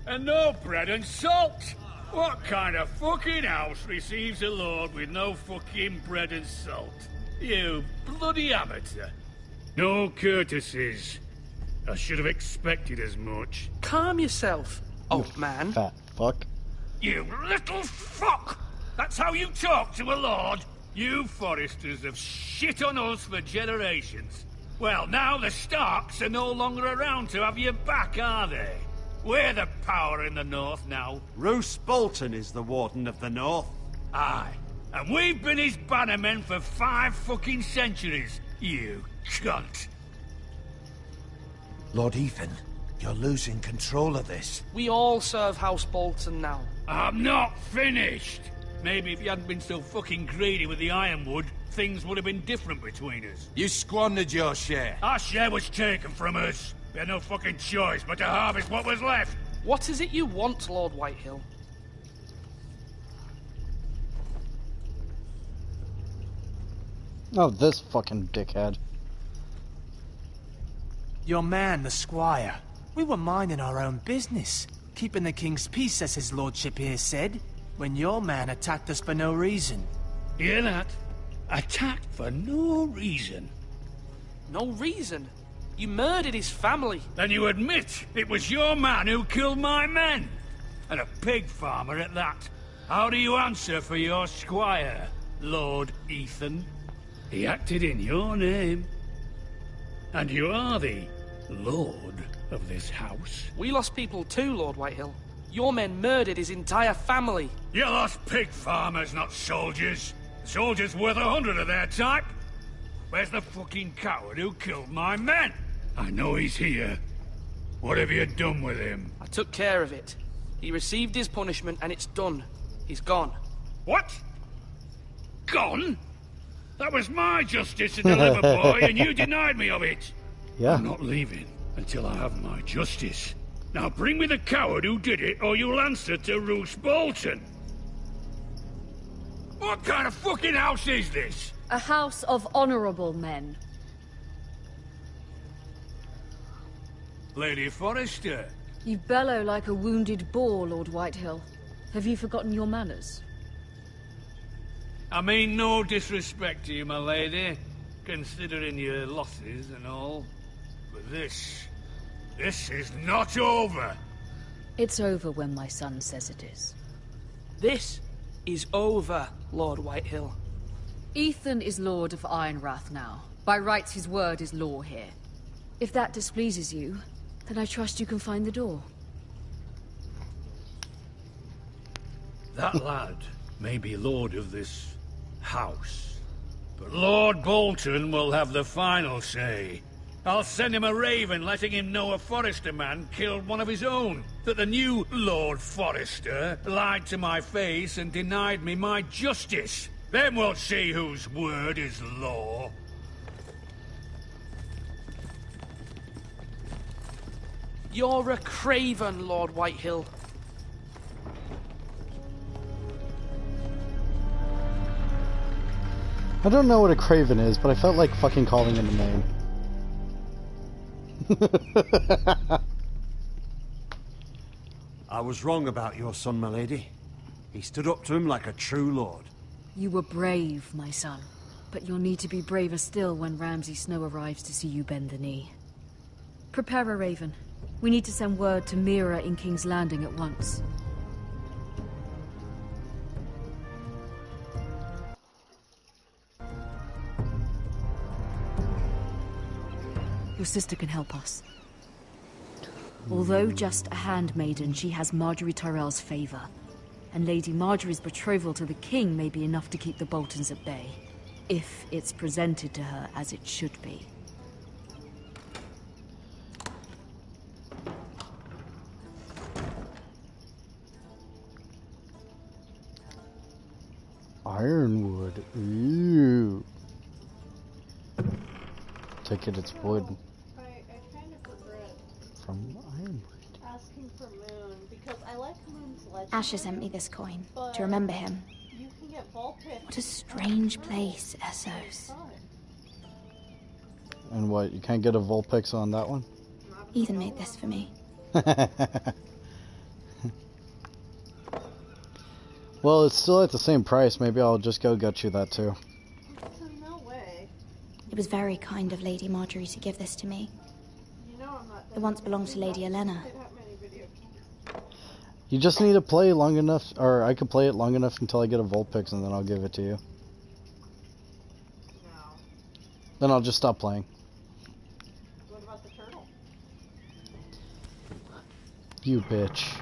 And no bread and salt! What kind of fucking house receives a lord with no fucking bread and salt? You bloody amateur. No courtesies. I should have expected as much. Calm yourself, old man. Fat fuck. You little fuck! That's how you talk to a lord? You Forresters have shit on us for generations. Well, now the Starks are no longer around to have your back, are they? We're the power in the north now. Roose Bolton is the Warden of the North. Aye. And we've been his bannermen for 5 fucking centuries, you cunt. Lord Ethan, you're losing control of this. We all serve House Bolton now. I'm not finished! Maybe if you hadn't been so fucking greedy with the ironwood, things would have been different between us. You squandered your share. Our share was taken from us. We had no fucking choice but to harvest what was left. What is it you want, Lord Whitehill? Oh, this fucking dickhead. Your man, the squire. We were minding our own business, keeping the king's peace, as his lordship here said, when your man attacked us for no reason. Hear that? Attacked for no reason. No reason? You murdered his family. Then you admit it was your man who killed my men. And a pig farmer at that. How do you answer for your squire, Lord Ethan? He acted in your name. And you are the lord of this house. We lost people too, Lord Whitehill. Your men murdered his entire family. You lost pig farmers, not soldiers. Soldiers worth 100 of their type. Where's the fucking coward who killed my men? I know he's here. What have you done with him? I took care of it. He received his punishment and it's done. He's gone. What? Gone? That was my justice to deliver, boy, and you denied me of it. Yeah. I'm not leaving until I have my justice. Now bring me the coward who did it, or you'll answer to Roose Bolton. What kind of fucking house is this? A house of honorable men. Lady Forrester. You bellow like a wounded boar, Lord Whitehill. Have you forgotten your manners? I mean no disrespect to you, my lady, considering your losses and all. But this is not over. It's over when my son says it is. This is over, Lord Whitehill. Ethan is Lord of Ironrath now. By rights, his word is law here. If that displeases you, then I trust you can find the door. That lad may be lord of this house, but Lord Bolton will have the final say. I'll send him a raven letting him know a Forrester man killed one of his own, that the new Lord Forrester lied to my face and denied me my justice. Then we'll see whose word is law. You're a craven, Lord Whitehill. I don't know what a craven is, but I felt like fucking calling him a name. I was wrong about your son, my lady. He stood up to him like a true lord. You were brave, my son. But you'll need to be braver still when Ramsay Snow arrives to see you bend the knee. Prepare a raven. We need to send word to Mira in King's Landing at once. Your sister can help us. Although just a handmaiden, she has Marjorie Tyrell's favor. And Lady Marjorie's betrothal to the king may be enough to keep the Boltons at bay. If it's presented to her as it should be. Ironwood. Ew. Take it, it's wood. I kind of regret From Ironwood. asking for Moon because I like Moon's legend. Asher sent me this coin to remember him. You can get Vulpix. What a strange place, Essos. And what, you can't get a Vulpix on that one? Ethan made this for me. Well, it's still at the same price. Maybe I'll just go get you that too. No way. It was very kind of Lady Marjorie to give this to me. You know I'm not It once belonged to Lady Elena. You just need to play long enough, or I could play it long enough until I get a Vulpix and then I'll give it to you. No. Then I'll just stop playing. What about the turtle? You bitch.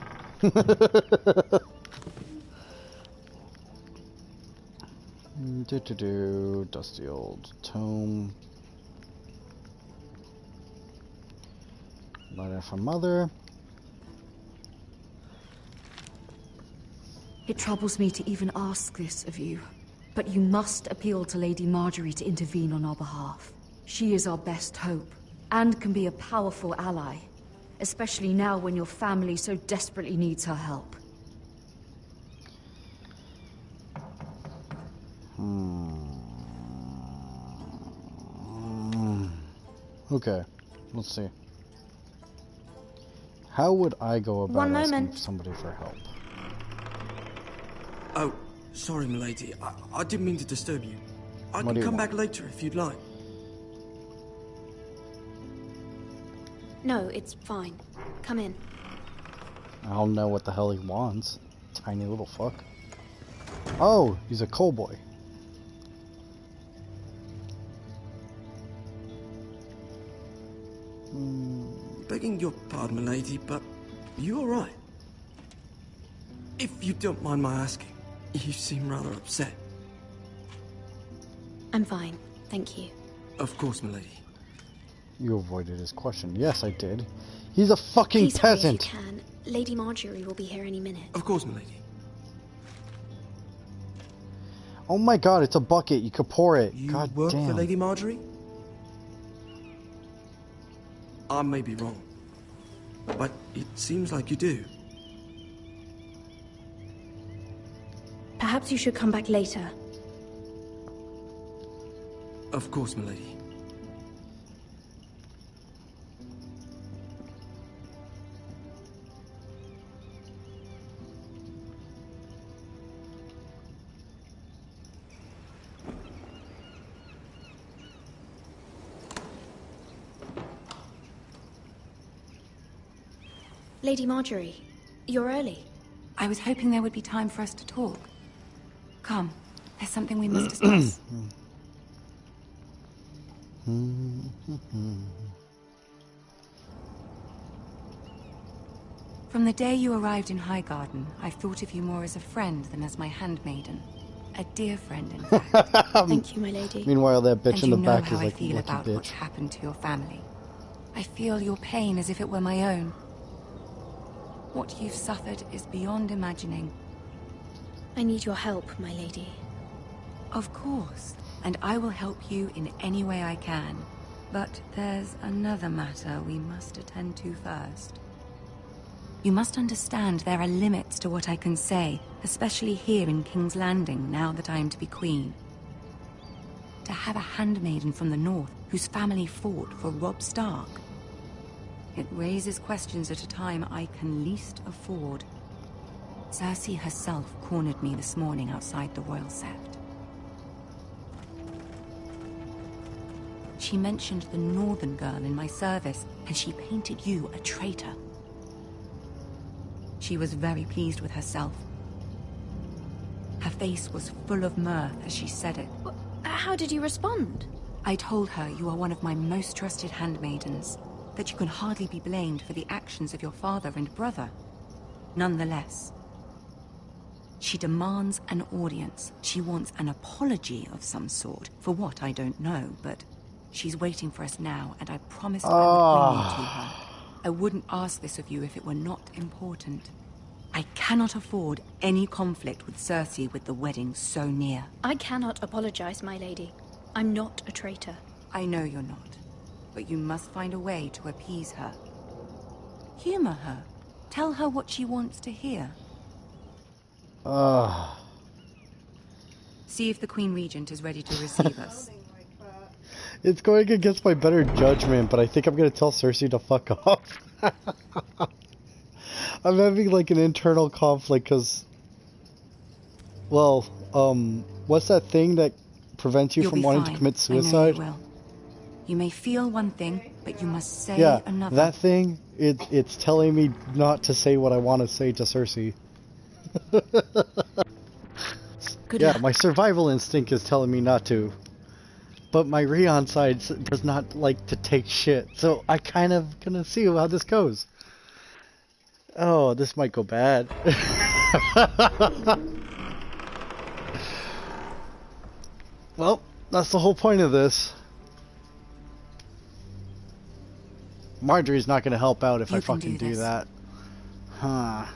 Dusty old tome. Letter from mother. It troubles me to even ask this of you, but you must appeal to Lady Marjorie to intervene on our behalf. She is our best hope, and can be a powerful ally, especially now when your family so desperately needs her help. Okay, let's see. How would I go about One asking moment. somebody for help? Oh, sorry, milady. I didn't mean to disturb you. I What do can you come want? back later if you'd like. No, it's fine. Come in. I don't know what the hell he wants. Tiny little fuck. Oh, he's a coal boy. Begging your pardon, milady, but you all right? If you don't mind my asking, you seem rather upset. I'm fine, thank you. Of course, milady. You avoided his question. Yes, I did. He's a fucking Please hurry peasant. if you can. Lady Marjorie will be here any minute. Of course, milady. Oh my god, it's a bucket. You could pour it. You God work damn. for Lady Marjorie? I may be wrong, but it seems like you do. Perhaps you should come back later. Of course, milady. Lady Marjorie, you're early. I was hoping there would be time for us to talk. Come, there's something we must discuss. From the day you arrived in Highgarden, I've thought of you more as a friend than as my handmaiden. A dear friend, in fact. Thank you, my lady. Meanwhile, that bitch And in the you know back how is I like, feel lucky about what's bitch. happened to your family. I feel your pain as if it were my own. What you've suffered is beyond imagining. I need your help, my lady. Of course, and I will help you in any way I can. But there's another matter we must attend to first. You must understand there are limits to what I can say, especially here in King's Landing, now that I am to be queen. To have a handmaiden from the north whose family fought for Robb Stark. It raises questions at a time I can least afford. Cersei herself cornered me this morning outside the Royal Sept. She mentioned the northern girl in my service, and she painted you a traitor. She was very pleased with herself. Her face was full of mirth as she said it. How did you respond? I told her you are one of my most trusted handmaidens, that you can hardly be blamed for the actions of your father and brother. Nonetheless, she demands an audience. She wants an apology of some sort. For what, I don't know, but she's waiting for us now, and I promised I would bring you to her. I wouldn't ask this of you if it were not important. I cannot afford any conflict with Cersei with the wedding so near. I cannot apologize, my lady. I'm not a traitor. I know you're not, but you must find a way to appease her. Humor her. Tell her what she wants to hear. See if the Queen Regent is ready to receive us. It's going against my better judgment, but I think I'm going to tell Cersei to fuck off. I'm having like an internal conflict because, well, what's that thing that prevents you from wanting to commit suicide? I know you will. You may feel one thing, but you must say another. That thing, it's telling me not to say what I want to say to Cersei. Good yeah, luck. my survival instinct is telling me not to. But my Rion side does not like to take shit, so I kind of gonna see how this goes. Oh, this might go bad. Well, that's the whole point of this. Marjorie's not gonna help out if I fucking do that. Huh.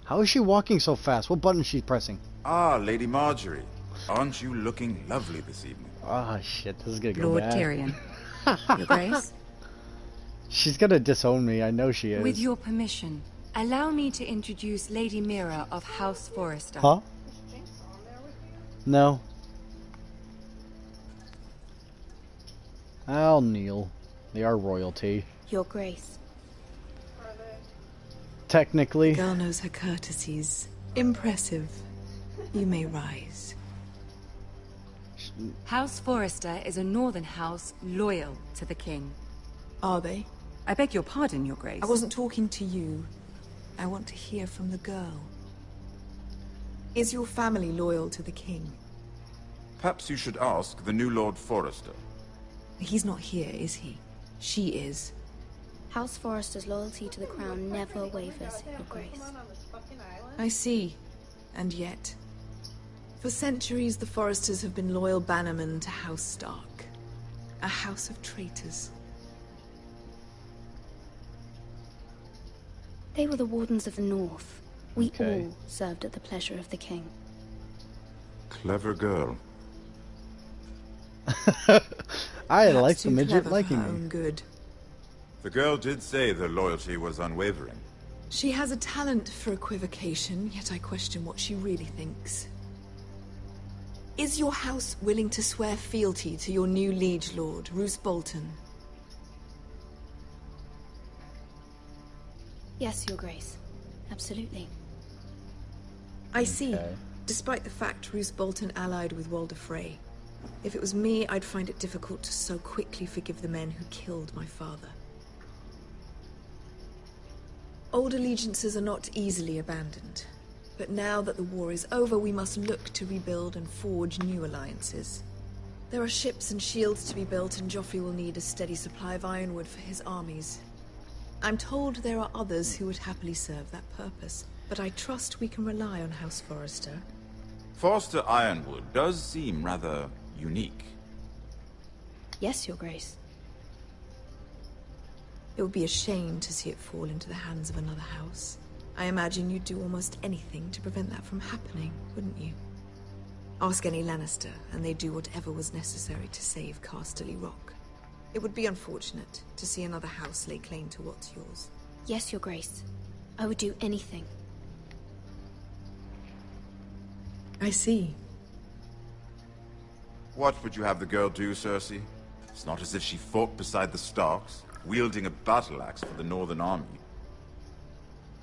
How is she walking so fast? What button is she pressing? Ah, Lady Marjorie. Aren't you looking lovely this evening? Ah, shit, this is gonna go Lord bad. Tyrion. Your Grace? She's gonna disown me, I know she is. With your permission, allow me to introduce Lady Mira of House Forrester. Huh? No. I'll kneel. They are royalty. Your Grace. Technically. The girl knows her courtesies. Impressive. You may rise. House Forrester is a northern house loyal to the king. Are they? I beg your pardon, Your Grace. I wasn't talking to you. I want to hear from the girl. Is your family loyal to the king? Perhaps you should ask the new Lord Forrester. He's not here, is he? She is. House Forrester's loyalty to the crown never wavers, Your Grace. I see. And yet, for centuries the Forresters have been loyal bannermen to House Stark. A house of traitors. They were the Wardens of the North. We all served at the pleasure of the king. Clever girl. I like the midget liking me. Own good. The girl did say their loyalty was unwavering. She has a talent for equivocation, yet I question what she really thinks. Is your house willing to swear fealty to your new liege lord, Roose Bolton? Yes, Your Grace. Absolutely. I see. Despite the fact Roose Bolton allied with Walder Frey. If it was me, I'd find it difficult to so quickly forgive the men who killed my father. Old allegiances are not easily abandoned. But now that the war is over, we must look to rebuild and forge new alliances. There are ships and shields to be built, and Joffrey will need a steady supply of ironwood for his armies. I'm told there are others who would happily serve that purpose, but I trust we can rely on House Forrester. Forrester Ironwood does seem rather unique. Yes, Your Grace. It would be a shame to see it fall into the hands of another house. I imagine you'd do almost anything to prevent that from happening, wouldn't you? Ask any Lannister, and they'd do whatever was necessary to save Casterly Rock. It would be unfortunate to see another house lay claim to what's yours. Yes, Your Grace. I would do anything. I see. What would you have the girl do, Cersei? It's not as if she fought beside the Starks, wielding a battle axe for the Northern Army.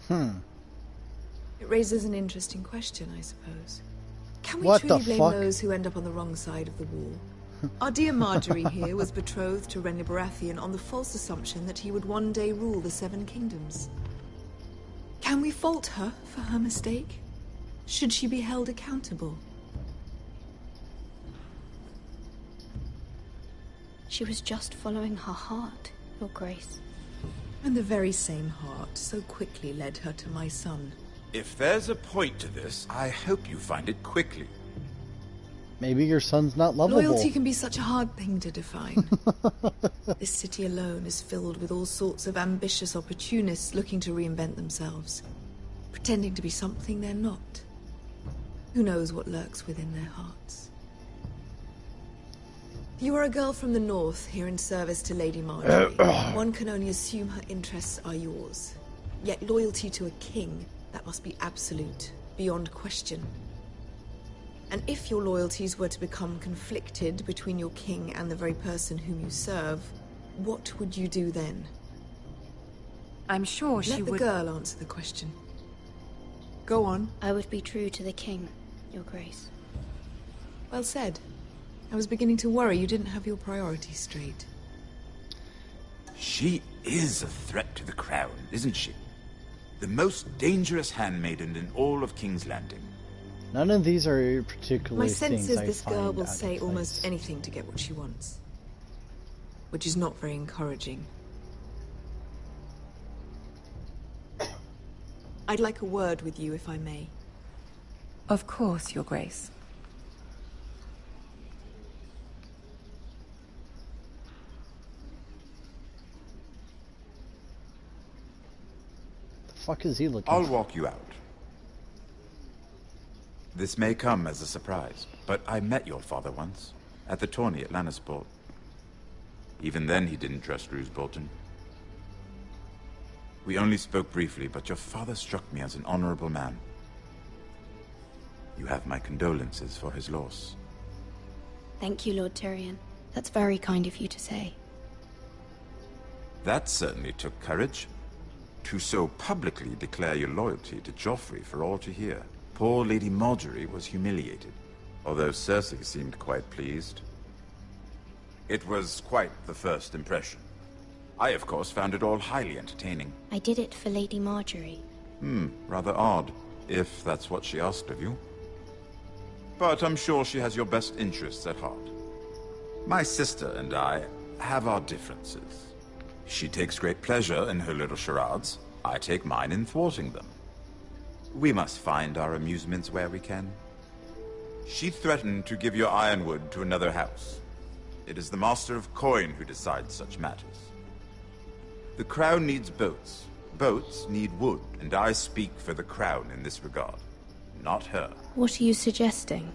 It raises an interesting question, I suppose. Can we What truly the blame fuck? those who end up on the wrong side of the wall? Our dear Marjorie here was betrothed to Renly Baratheon on the false assumption that he would one day rule the Seven Kingdoms. Can we fault her for her mistake? Should she be held accountable? She was just following her heart, Your Grace. And the very same heart so quickly led her to my son. If there's a point to this, I hope you find it quickly. Maybe your son's not lovable. Loyalty can be such a hard thing to define. This city alone is filled with all sorts of ambitious opportunists looking to reinvent themselves, pretending to be something they're not. Who knows what lurks within their hearts? You are a girl from the north, here in service to Lady Marjorie. One can only assume her interests are yours. Yet loyalty to a king, that must be absolute, beyond question. And if your loyalties were to become conflicted between your king and the very person whom you serve, what would you do then? I'm sure she would... Let the girl answer the question. Go on. I would be true to the king, Your Grace. Well said. I was beginning to worry you didn't have your priorities straight. She is a threat to the crown, isn't she? The most dangerous handmaiden in all of King's Landing. None of these are particularly My sense things is I this girl find will out of say place. almost anything to get what she wants. Which is not very encouraging. I'd like a word with you, if I may. Of course, Your Grace. The fuck is he looking I'll for? walk you out. This may come as a surprise, but I met your father once, at the tourney at Lannisport. Even then he didn't trust Roose Bolton. We only spoke briefly, but your father struck me as an honorable man. You have my condolences for his loss. Thank you, Lord Tyrion. That's very kind of you to say. That certainly took courage. To so publicly declare your loyalty to Joffrey for all to hear. Poor Lady Marjorie was humiliated, although Cersei seemed quite pleased. It was quite the first impression. I, of course, found it all highly entertaining. I did it for Lady Marjorie. Rather odd, if that's what she asked of you. But I'm sure she has your best interests at heart. My sister and I have our differences. She takes great pleasure in her little charades. I take mine in thwarting them. We must find our amusements where we can. She threatened to give your ironwood to another house. It is the Master of Coin who decides such matters. The Crown needs boats. Boats need wood, and I speak for the Crown in this regard, not her. What are you suggesting?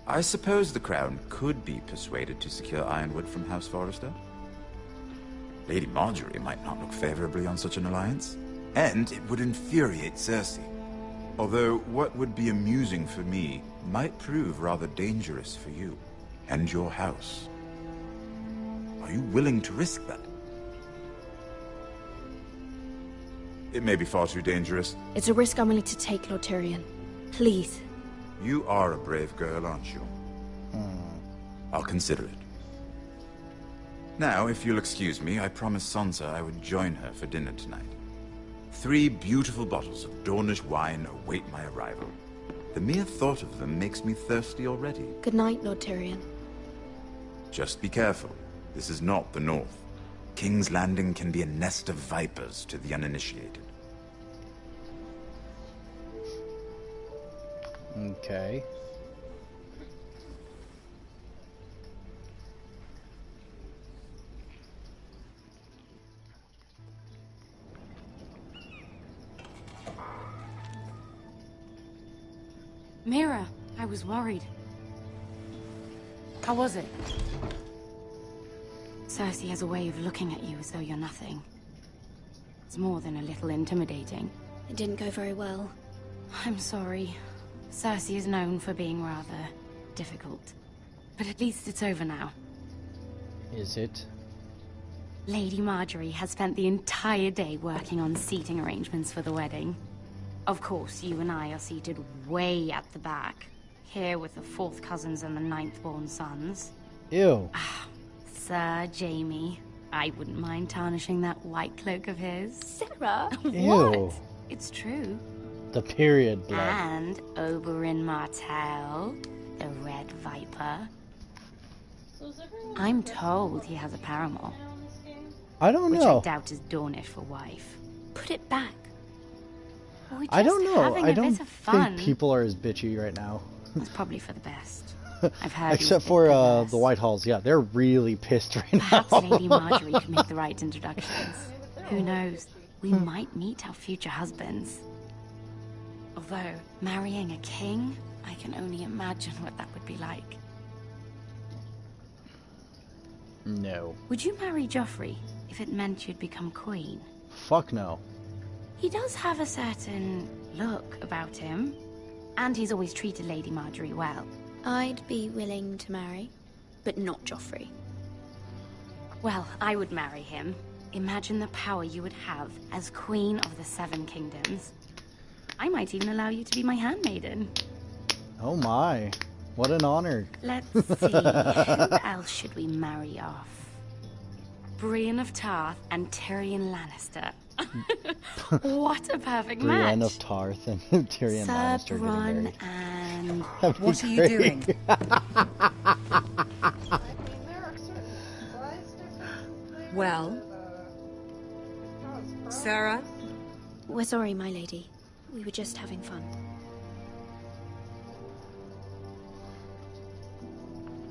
I suppose the Crown could be persuaded to secure ironwood from House Forrester. Lady Marjorie might not look favorably on such an alliance, and it would infuriate Cersei. Although what would be amusing for me might prove rather dangerous for you and your house. Are you willing to risk that? It may be far too dangerous. It's a risk I'm willing to take, Lord Tyrion. Please. You are a brave girl, aren't you? I'll consider it. Now, if you'll excuse me, I promised Sansa I would join her for dinner tonight. 3 beautiful bottles of Dornish wine await my arrival. The mere thought of them makes me thirsty already. Good night, Lord Tyrion. Just be careful. This is not the North. King's Landing can be a nest of vipers to the uninitiated. Okay. Mira, I was worried. How was it? Cersei has a way of looking at you as though you're nothing. It's more than a little intimidating. It didn't go very well. I'm sorry. Cersei is known for being rather difficult. But at least it's over now. Is it? Lady Marjorie has spent the entire day working on seating arrangements for the wedding. Of course, you and I are seated way at the back. here with the 4th cousins and the 9th-born sons. Ew. Sir Jamie, I wouldn't mind tarnishing that white cloak of his. Sarah? Ew. What? It's true. The period blood. And Oberyn Martell, the Red Viper. I'm told he has a paramour. I don't which know. I doubt is Dornish for wife. Put it back. We're just I don't know. having I a don't bit of fun. think people are as bitchy right now. It's probably for the best. I've heard. Except for the Whitehalls. Yeah, they're really pissed right Perhaps now. Lady Marjorie could make the right introductions. Who knows? We might meet our future husbands. Although, marrying a king, I can only imagine what that would be like. No. Would you marry Joffrey if it meant you'd become queen? Fuck no. He does have a certain look about him, and he's always treated Lady Marjorie well. I'd be willing to marry, but not Joffrey. Well, I would marry him. Imagine the power you would have as Queen of the Seven Kingdoms. I might even allow you to be my handmaiden. Oh my. What an honor. Let's see, who else should we marry off? Brienne of Tarth and Tyrion Lannister. What a perfect Brienne match. of Tarth and Tyrion Sir Lannister Bronn getting married. and... That'd be What are you doing? Well, Sarah? We're sorry, my lady. We were just having fun.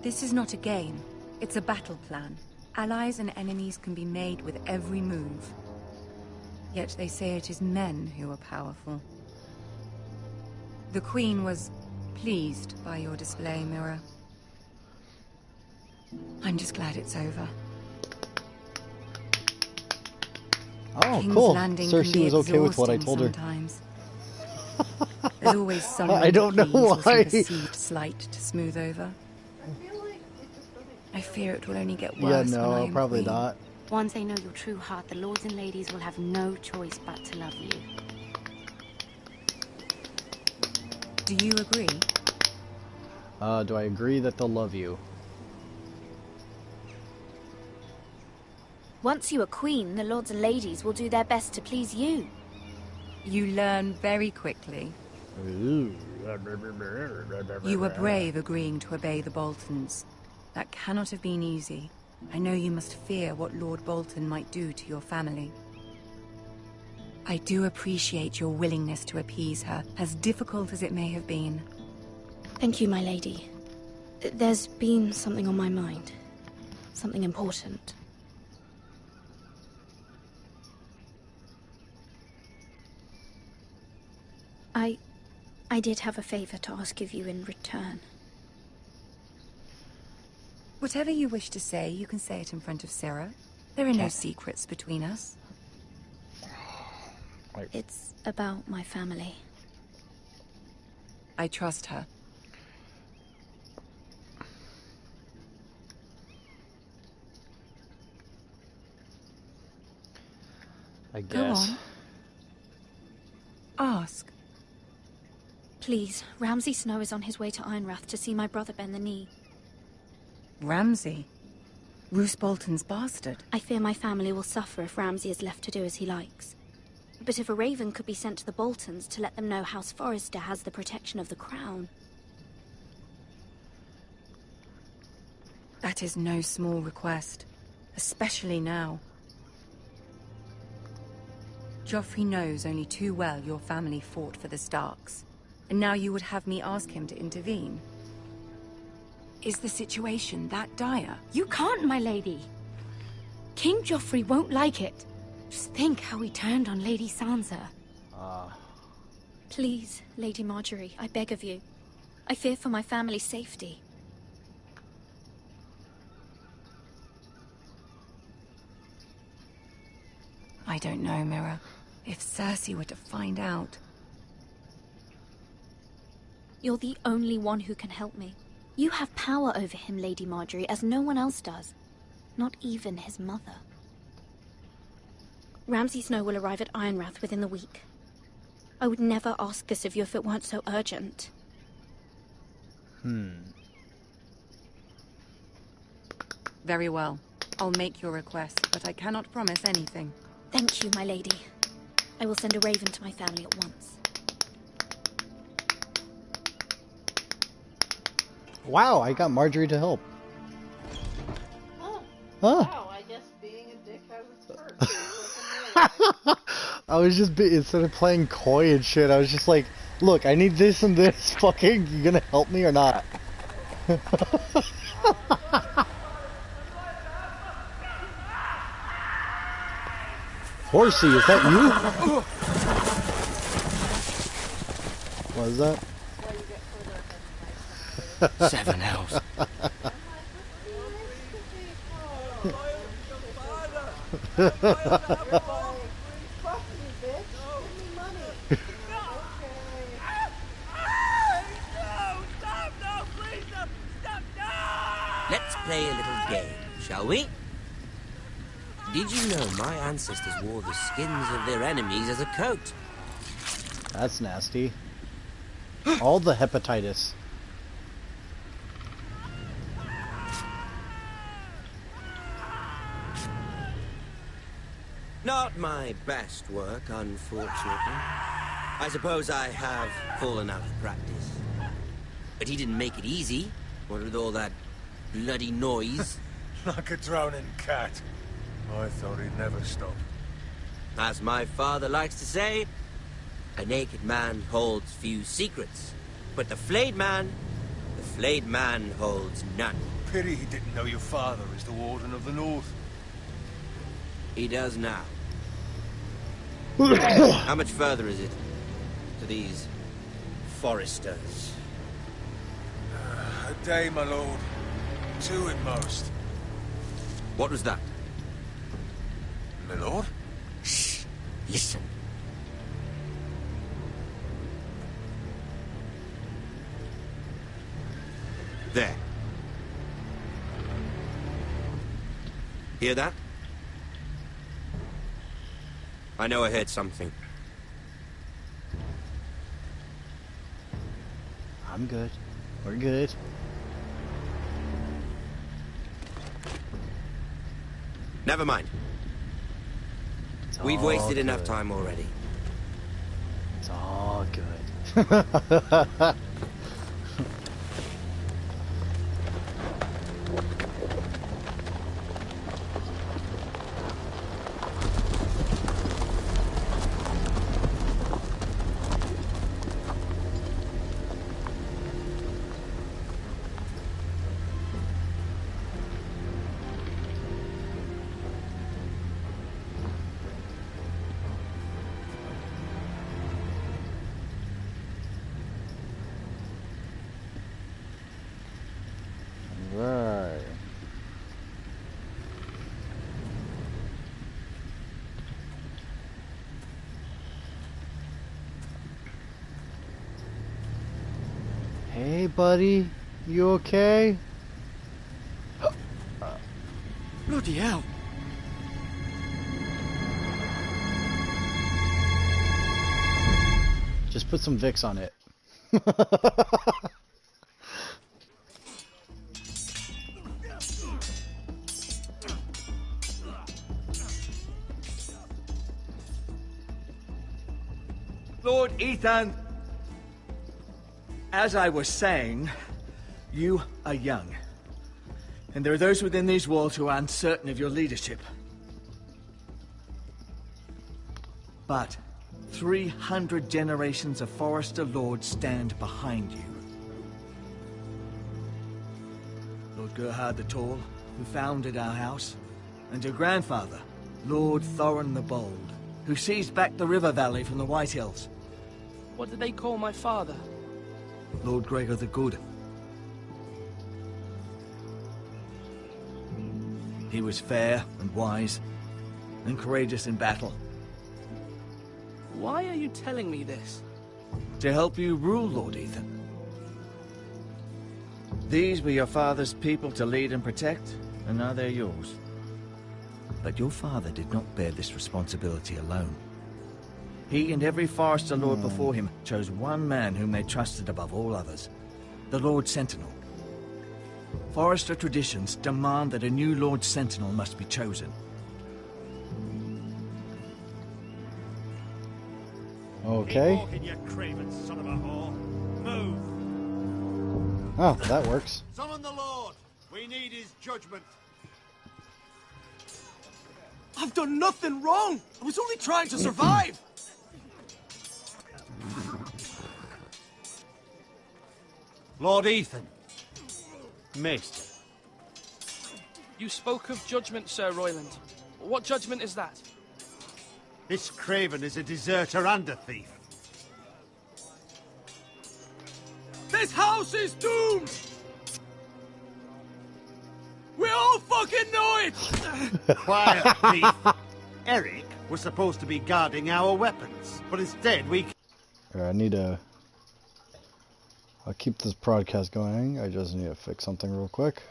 This is not a game. It's a battle plan. Allies and enemies can be made with every move. Yet they say it is men who are powerful. The Queen was pleased by your display, Mira. I'm just glad it's over. Oh, King's cool. Landing can Cersei be was okay with what I exhausting told her. sometimes. There's always someone I don't to know please or some why. perceived slight to smooth over. I fear it will only get Yeah, worse. no, when I am probably queen. not. Once they know your true heart, the lords and ladies will have no choice but to love you. Do you agree? Do I agree that they'll love you? Once you are queen, the lords and ladies will do their best to please you. You learn very quickly. You were brave agreeing to obey the Boltons. That cannot have been easy. I know you must fear what Lord Bolton might do to your family. I do appreciate your willingness to appease her, as difficult as it may have been. Thank you, my lady. There's been something on my mind. Something important. I did have a favor to ask of you in return. Whatever you wish to say, you can say it in front of Sarah. There are no secrets between us. It's about my family. I trust her. I Go guess. on. Ask. Please, Ramsay Snow is on his way to Ironrath to see my brother bend the knee. Ramsay? Roose Bolton's bastard. I fear my family will suffer if Ramsay is left to do as he likes. But if a raven could be sent to the Boltons to let them know House Forrester has the protection of the crown... That is no small request, especially now. Joffrey knows only too well your family fought for the Starks, and now you would have me ask him to intervene. Is the situation that dire? You can't, my lady. King Joffrey won't like it. Just think how he turned on Lady Sansa. Please, Lady Marjorie, I beg of you. I fear for my family's safety. I don't know, Mira. If Cersei were to find out... You're the only one who can help me. You have power over him, Lady Marjorie, as no one else does. Not even his mother. Ramsay Snow will arrive at Ironrath within the week. I would never ask this of you if it weren't so urgent. Very well. I'll make your request, but I cannot promise anything. Thank you, my lady. I will send a raven to my family at once. Wow, I got Marjorie to help. Oh. Huh. Wow, I guess being a dick has its perks. I was just, instead of playing coy and shit, I was just like, look, I need this and this, fucking, you gonna help me or not? Horsey, is that you? What is that? 7 elves. Let's play a little game, shall we? Did you know my ancestors wore the skins of their enemies as a coat? That's nasty. All the hepatitis. Not my best work, unfortunately. I suppose I have fallen out of practice. But he didn't make it easy, what with all that bloody noise. Like a drowning cat. I thought he'd never stop. As my father likes to say, a naked man holds few secrets. But the flayed man holds none. Pity he didn't know your father is the Warden of the North. He does now. How much further is it to these foresters? A day, my lord. 2 at most. What was that? My lord? Shh! Listen. There. Hear that? I know I heard something. I'm good. We're good. Never mind. We've wasted enough time already. It's all good. Right. Hey, buddy. You okay? Bloody hell. Just put some Vicks on it. Lord Ethan, as I was saying, you are young. And there are those within these walls who are uncertain of your leadership. But 300 generations of Forester Lords stand behind you. Lord Gerhard the Tall, who founded our house, and your grandfather, Lord Thorin the Bold, who seized back the river valley from the White Hills. What did they call my father? Lord Gregor the Good. He was fair and wise, and courageous in battle. Why are you telling me this? To help you rule, Lord Ethan. These were your father's people to lead and protect, and now they're yours. But your father did not bear this responsibility alone. He and every Forester Lord before him chose one man whom they trusted above all others. the Lord Sentinel. Forester traditions demand that a new Lord Sentinel must be chosen. Okay. Keep walking, you craven son of a whore. Move. Oh, that works. Summon the Lord. We need his judgment. I've done nothing wrong. I was only trying to survive. Lord Ethan. Maester. You spoke of judgment, Sir Royland. What judgment is that? This craven is a deserter and a thief. This house is doomed! We all fucking know it! Quiet, thief. Eric was supposed to be guarding our weapons, but instead we... I need to... I'll keep this broadcast going. I just need to fix something real quick.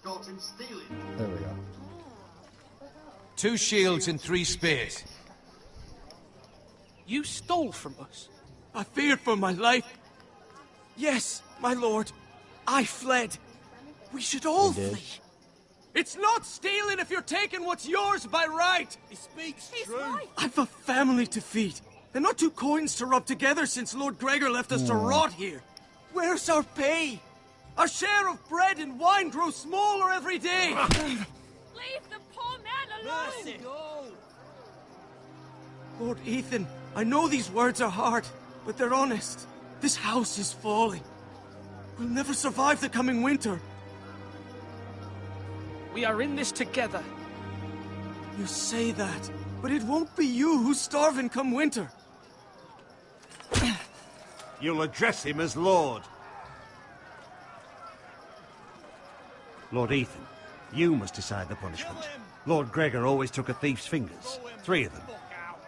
There we go. 2 shields and 3 spears. You stole from us. I feared for my life. Yes, my lord. I fled. We should all flee. It's not stealing if you're taking what's yours by right. He speaks true. I've a family to feed, and not 2 coins to rub together since Lord Gregor left us to rot here. Where's our pay? Our share of bread and wine grows smaller every day. Leave the poor man alone! Mercy. Lord Ethan, I know these words are hard, but they're honest. This house is falling. We'll never survive the coming winter. We are in this together. You say that, but it won't be you who's starving come winter. You'll address him as Lord. Lord Ethan, you must decide the punishment. Lord Gregor always took a thief's fingers. 3 of them.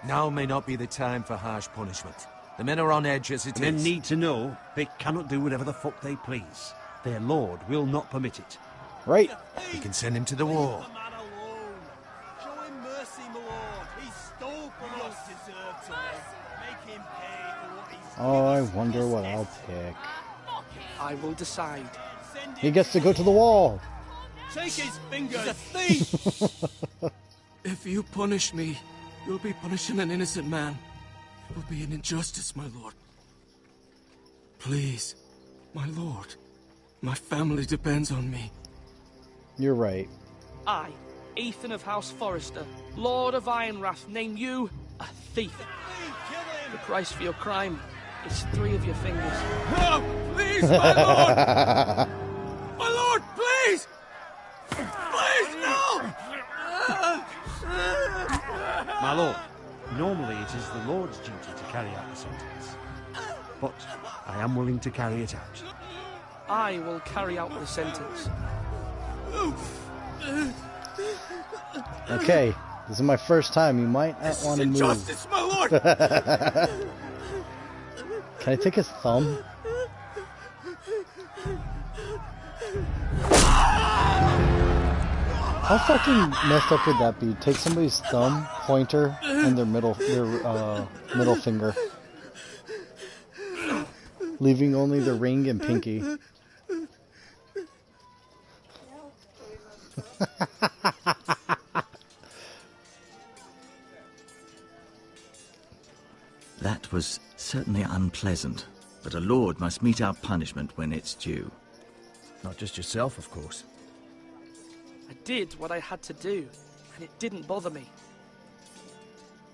Now may not be the time for harsh punishment. The men are on edge as it is. Men need to know they cannot do whatever the fuck they please. Their lord will not permit it. Right. We can send him to the wall. Show him mercy, my lord. He stole from us. Deserve to make him pay for what he's... Oh, I wonder what I'll pick. I will decide. He gets to go to the wall. Take his fingers. He's a thief. If you punish me, you'll be punishing an innocent man. It will be an injustice, my lord. Please, my lord. My family depends on me. You're right. I, Ethan of House Forrester, Lord of Ironrath, name you a thief. The price for your crime is 3 of your fingers. No, please, my lord! My lord, please! Please, no! My lord, normally it is the Lord's duty to carry out the sentence. But I am willing to carry it out. I will carry out the sentence. Okay, this is my first time. You might not want to move. Justice, my lord! Can I take his thumb? How fucking messed up would that be? Take somebody's thumb, pointer, and their middle finger, leaving only the ring and pinky. That was certainly unpleasant, but a lord must meet our punishment when it's due. Not just yourself, of course. I did what I had to do, and it didn't bother me.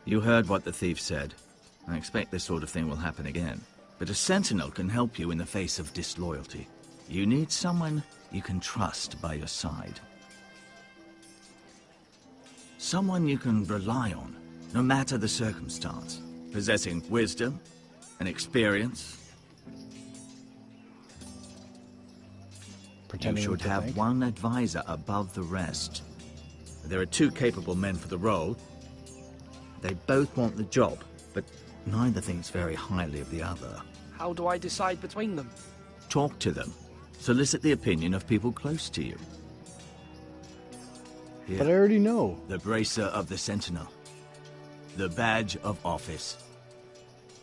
You heard what the thief said. I expect this sort of thing will happen again. But a sentinel can help you in the face of disloyalty. You need someone you can trust by your side. Someone you can rely on, no matter the circumstance. Possessing wisdom and experience. You should have one advisor above the rest. There are 2 capable men for the role. They both want the job, but neither thinks very highly of the other. How do I decide between them? Talk to them. Solicit the opinion of people close to you. Here, But I already know. the bracer of the sentinel. The badge of office.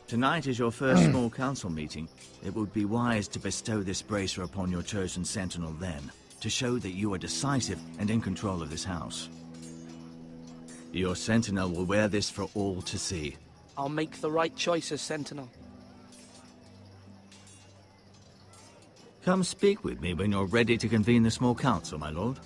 Tonight is your first small council meeting. It would be wise to bestow this bracer upon your chosen sentinel then, to show that you are decisive and in control of this house. Your sentinel will wear this for all to see. I'll make the right choice as sentinel. Come speak with me when you're ready to convene the small council, my lord.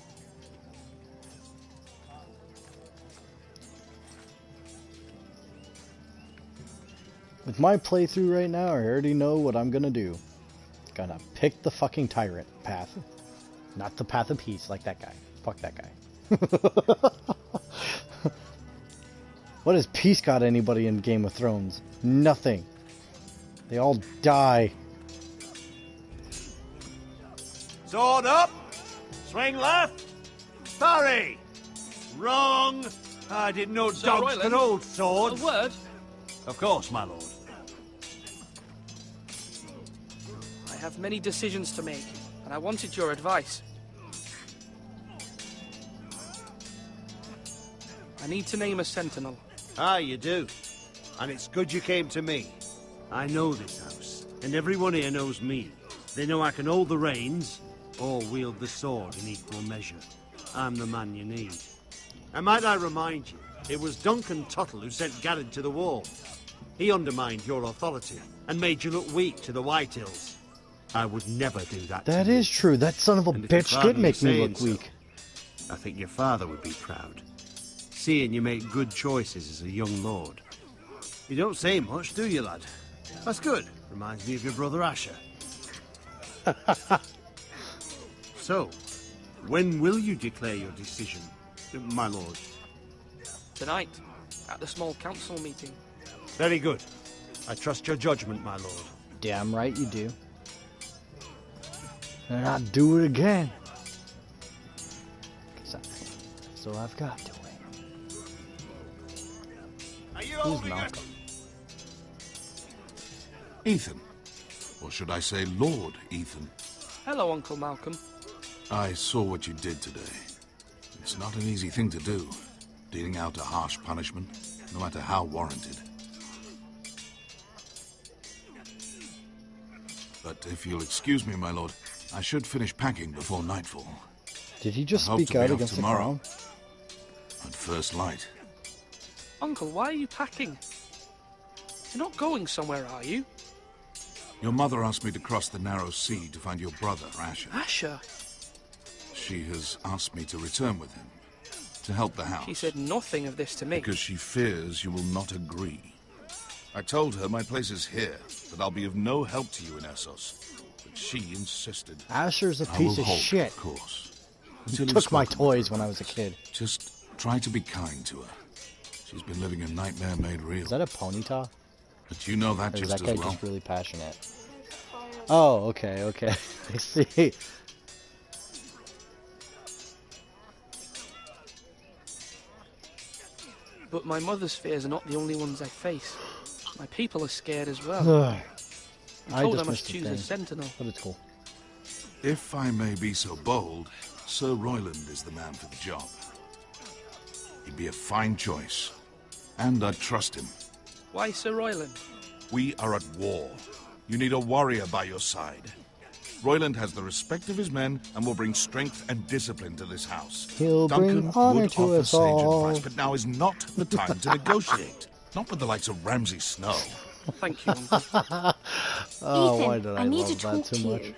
With my playthrough right now, I already know what I'm gonna do. Gonna pick the fucking tyrant path. Not the path of peace like that guy. Fuck that guy. What has peace got anybody in Game of Thrones? Nothing. They all die. Sword up! Swing left! Parry! Wrong! I didn't know Sir dogs Royland, could hold swords. A word? Of course, my lord. I have many decisions to make, and I wanted your advice. I need to name a sentinel. Ah, you do. And it's good you came to me. I know this house, and everyone here knows me. They know I can hold the reins, or wield the sword in equal measure. I'm the man you need. And might I remind you, it was Duncan Tuttle who sent Garrett to the wall. He undermined your authority, and made you look weak to the White Hills. I would never do that That to you. is true. That son of a And if your bitch father did make was me saying look so, weak. I think your father would be proud. Seeing you make good choices as a young lord. You don't say much, do you, lad? That's good. Reminds me of your brother Asher. So, when will you declare your decision, my lord? Tonight, at the small council meeting. Very good. I trust your judgment, my lord. Damn right you do. And I'll do it again. 'Cause that's all I've got to win. Who's Malcolm? Ethan. Or should I say Lord Ethan? Hello, Uncle Malcolm. I saw what you did today. It's not an easy thing to do, dealing out a harsh punishment, no matter how warranted. But if you'll excuse me, my lord, I should finish packing before nightfall. Did he just I hope speak to be out off against the tomorrow. crown? At first light. Uncle, why are you packing? You're not going somewhere, are you? Your mother asked me to cross the narrow sea to find your brother, Asher. Asher? She has asked me to return with him, to help the house. She said nothing of this to me. Because she fears you will not agree. I told her my place is here, that I'll be of no help to you in Essos. But she insisted. Asher's a I piece will of halt, shit. Of course. He Until you've took my spoken with toys her. when I was a kid. Just try to be kind to her. She's been living a nightmare made real. Is that a ponyta? But you know that Or is just that guy as well. just really passionate? Oh, okay, okay. I see. But my mother's fears are not the only ones I face. My people are scared as well. I told just I must missed the choose a thing, sentinel. but it's cool. If I may be so bold, Sir Royland is the man for the job. He'd be a fine choice. And I'd trust him. Why Sir Royland? We are at war. You need a warrior by your side. Royland has the respect of his men and will bring strength and discipline to this house. He'll Duncan bring honor would to offer us sage all. advice, but now is not the time to negotiate. Not with the likes of Ramsay Snow. Thank you, Uncle. Oh, Ethan, why did I need love to that talk too to much? you.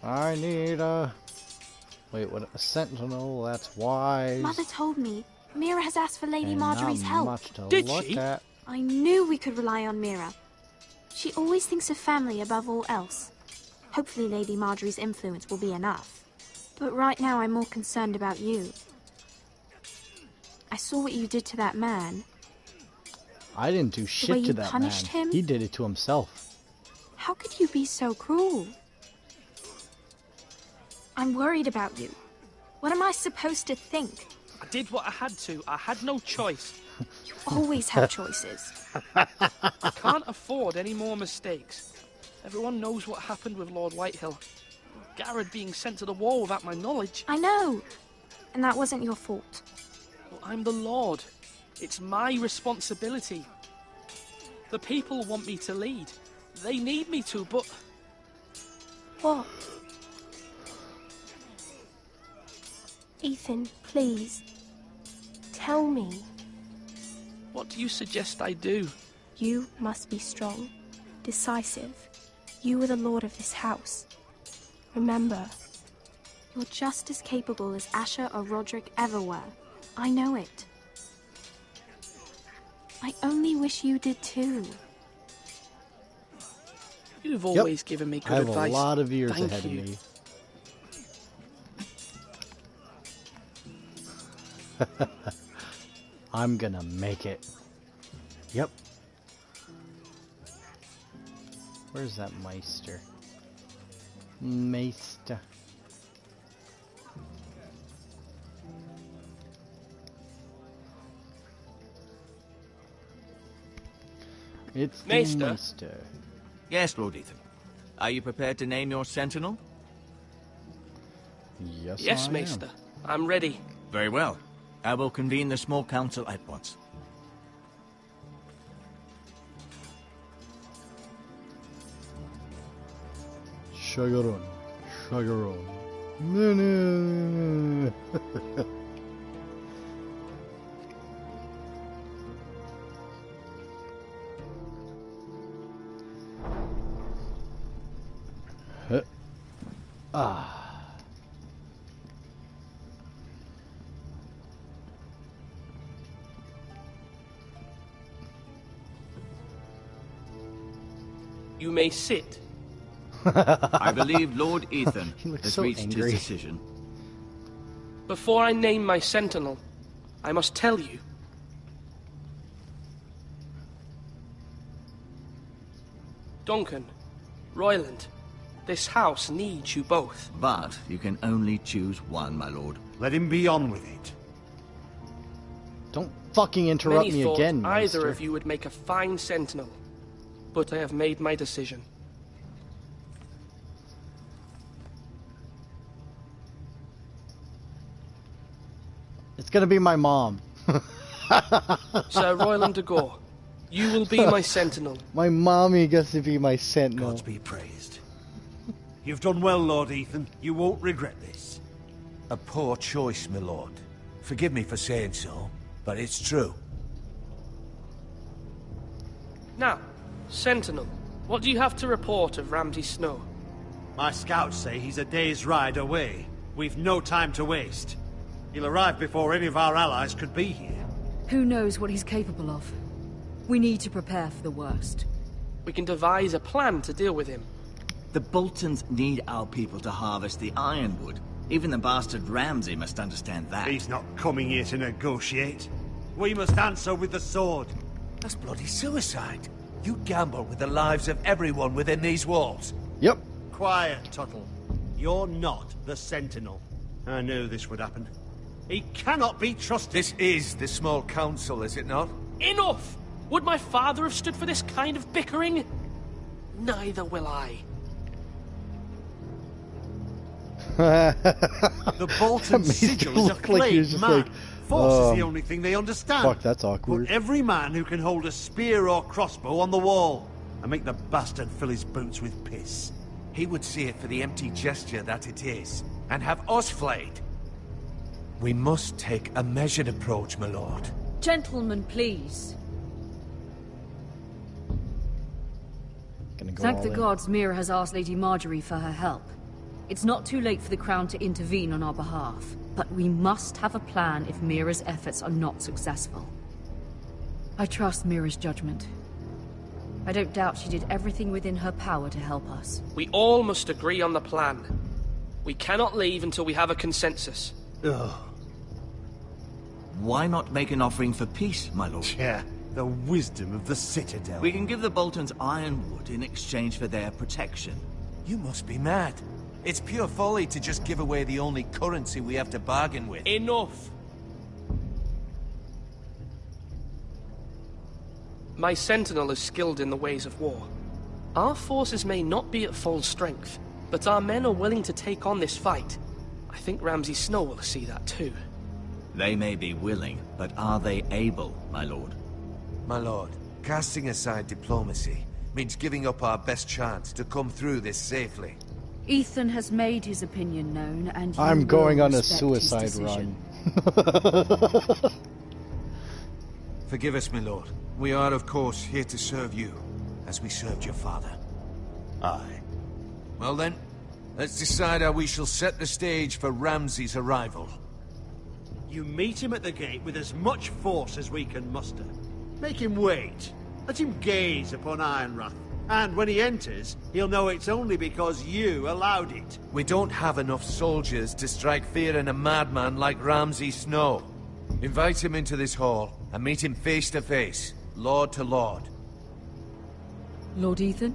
I need a... Wait, what? A sentinel? That's wise. Mother told me Mira has asked for Lady And Marjorie's not help. much to Did look she? at. I knew we could rely on Mira. She always thinks of family above all else. Hopefully Lady Marjorie's influence will be enough. But right now I'm more concerned about you. I saw what you did to that man. I didn't do way shit to you that punished man. him? He did it to himself. How could you be so cruel? I'm worried about you. What am I supposed to think? I did what I had to. I had no choice. You always have choices. I can't afford any more mistakes. Everyone knows what happened with Lord Whitehill. Garrett being sent to the wall without my knowledge. I know. And that wasn't your fault. But I'm the Lord. It's my responsibility. The people want me to lead. They need me to, but... What? Ethan, please. Tell me. What do you suggest I do? You must be strong, decisive. You are the lord of this house. Remember, you're just as capable as Asher or Roderick ever were. I know it. I only wish you did too. You've always given me good I have advice. a lot of years Thank ahead you. of me. I'm gonna make it. Yep. Where's that Meister? Meister. It's the Maester? Meister. Yes, Lord Ethan. Are you prepared to name your sentinel? Yes, Maester. I'm ready. Very well. I will convene the small council at once. Shagaron. Shagaron. No. You may sit. I believe Lord Ethan He looks has so reached angry. his decision. Before I name my sentinel, I must tell you. Duncan, Royland, this house needs you both. But you can only choose one, my lord. Let him be on with it. Don't fucking interrupt Many me thought again, either Meister. of you would make a fine sentinel, but I have made my decision. It's gonna be my mom. Sir Royland de Gore, you will be my sentinel. My mommy gets to be my sentinel. Gods be praised. You've done well, Lord Ethan. You won't regret this. A poor choice, my lord. Forgive me for saying so, but it's true. Now, sentinel, what do you have to report of Ramsay Snow? My scouts say he's a day's ride away. We've no time to waste. He'll arrive before any of our allies could be here. Who knows what he's capable of? We need to prepare for the worst. We can devise a plan to deal with him. The Boltons need our people to harvest the ironwood. Even the bastard Ramsay must understand that. He's not coming here to negotiate. We must answer with the sword. That's bloody suicide. You gamble with the lives of everyone within these walls. Yep. Quiet, Tuttle. You're not the Sentinel. I knew this would happen. He cannot be trusted. This is the small council, is it not? Enough! Would my father have stood for this kind of bickering? Neither will I. The Bolton sigil is a flayed man. Force is the only thing they understand. Fuck, that's awkward. Put every man who can hold a spear or crossbow on the wall, and make the bastard fill his boots with piss. He would see it for the empty gesture that it is, and have us flayed. We must take a measured approach, my lord. Gentlemen, please. Gonna go Thank all the in. gods Mira has asked Lady Marjorie for her help. It's not too late for the Crown to intervene on our behalf, but we must have a plan if Mira's efforts are not successful. I trust Mira's judgment. I don't doubt she did everything within her power to help us. We all must agree on the plan. We cannot leave until we have a consensus. Ugh. Why not make an offering for peace, my lord? Yeah, the wisdom of the Citadel. We can give the Boltons ironwood in exchange for their protection. You must be mad. It's pure folly to just give away the only currency we have to bargain with. Enough! My sentinel is skilled in the ways of war. Our forces may not be at full strength, but our men are willing to take on this fight. I think Ramsay Snow will see that too. They may be willing, but are they able, my lord? My lord, casting aside diplomacy means giving up our best chance to come through this safely. Ethan has made his opinion known, and I'm going on a respect his suicide decision. run. Forgive us, my lord. We are, of course, here to serve you, as we served your father. Aye. Well then, let's decide how we shall set the stage for Ramsay's arrival. You meet him at the gate with as much force as we can muster. Make him wait. Let him gaze upon Ironrath. And when he enters, he'll know it's only because you allowed it. We don't have enough soldiers to strike fear in a madman like Ramsay Snow. Invite him into this hall and meet him face to face, lord to lord. Lord Ethan?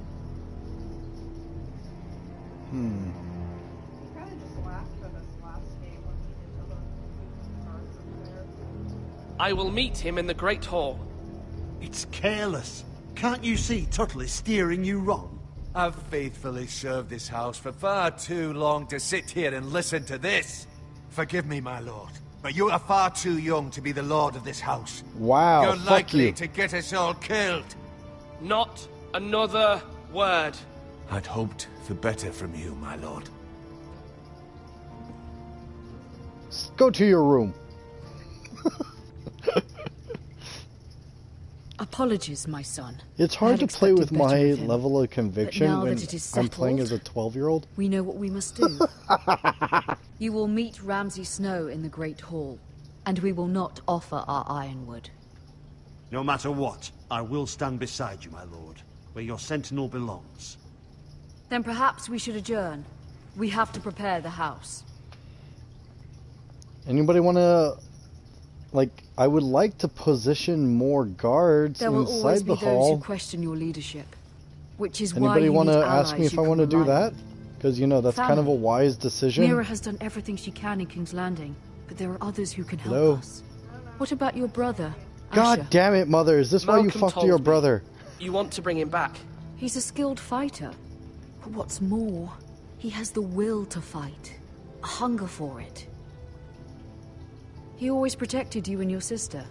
I will meet him in the Great Hall. It's careless. Can't you see Tuttle is steering you wrong? I've faithfully served this house for far too long to sit here and listen to this. Forgive me, my lord, but you are far too young to be the lord of this house. Wow, You're fuck likely you. to get us all killed. Not another word. I'd hoped for better from you, my lord. Go to your room. Apologies, my son. It's I hard had to play with expected better my of him. level of conviction But now when that it is I'm playing as settled, a 12-year-old. We know what we must do. You will meet Ramsay Snow in the Great Hall, and we will not offer our ironwood. No matter what, I will stand beside you, my lord, where your sentinel belongs. Then perhaps we should adjourn. We have to prepare the house. Anybody want to... Like, I would like to position more guards There will always inside be the those hall. who question your leadership, which is why Anybody you want need to ask me allies if I you want to can do rely that? Because, you know, that's kind of a Family. wise decision. Mira has done everything she can in King's Landing, but there are others who can help Hello? us. What about your brother, God Asher? damn it, Mother. Is this why you Malcolm fucked told your me. brother? You want to bring him back? He's a skilled fighter. But what's more, he has the will to fight. A hunger for it. He always protected you and your sister.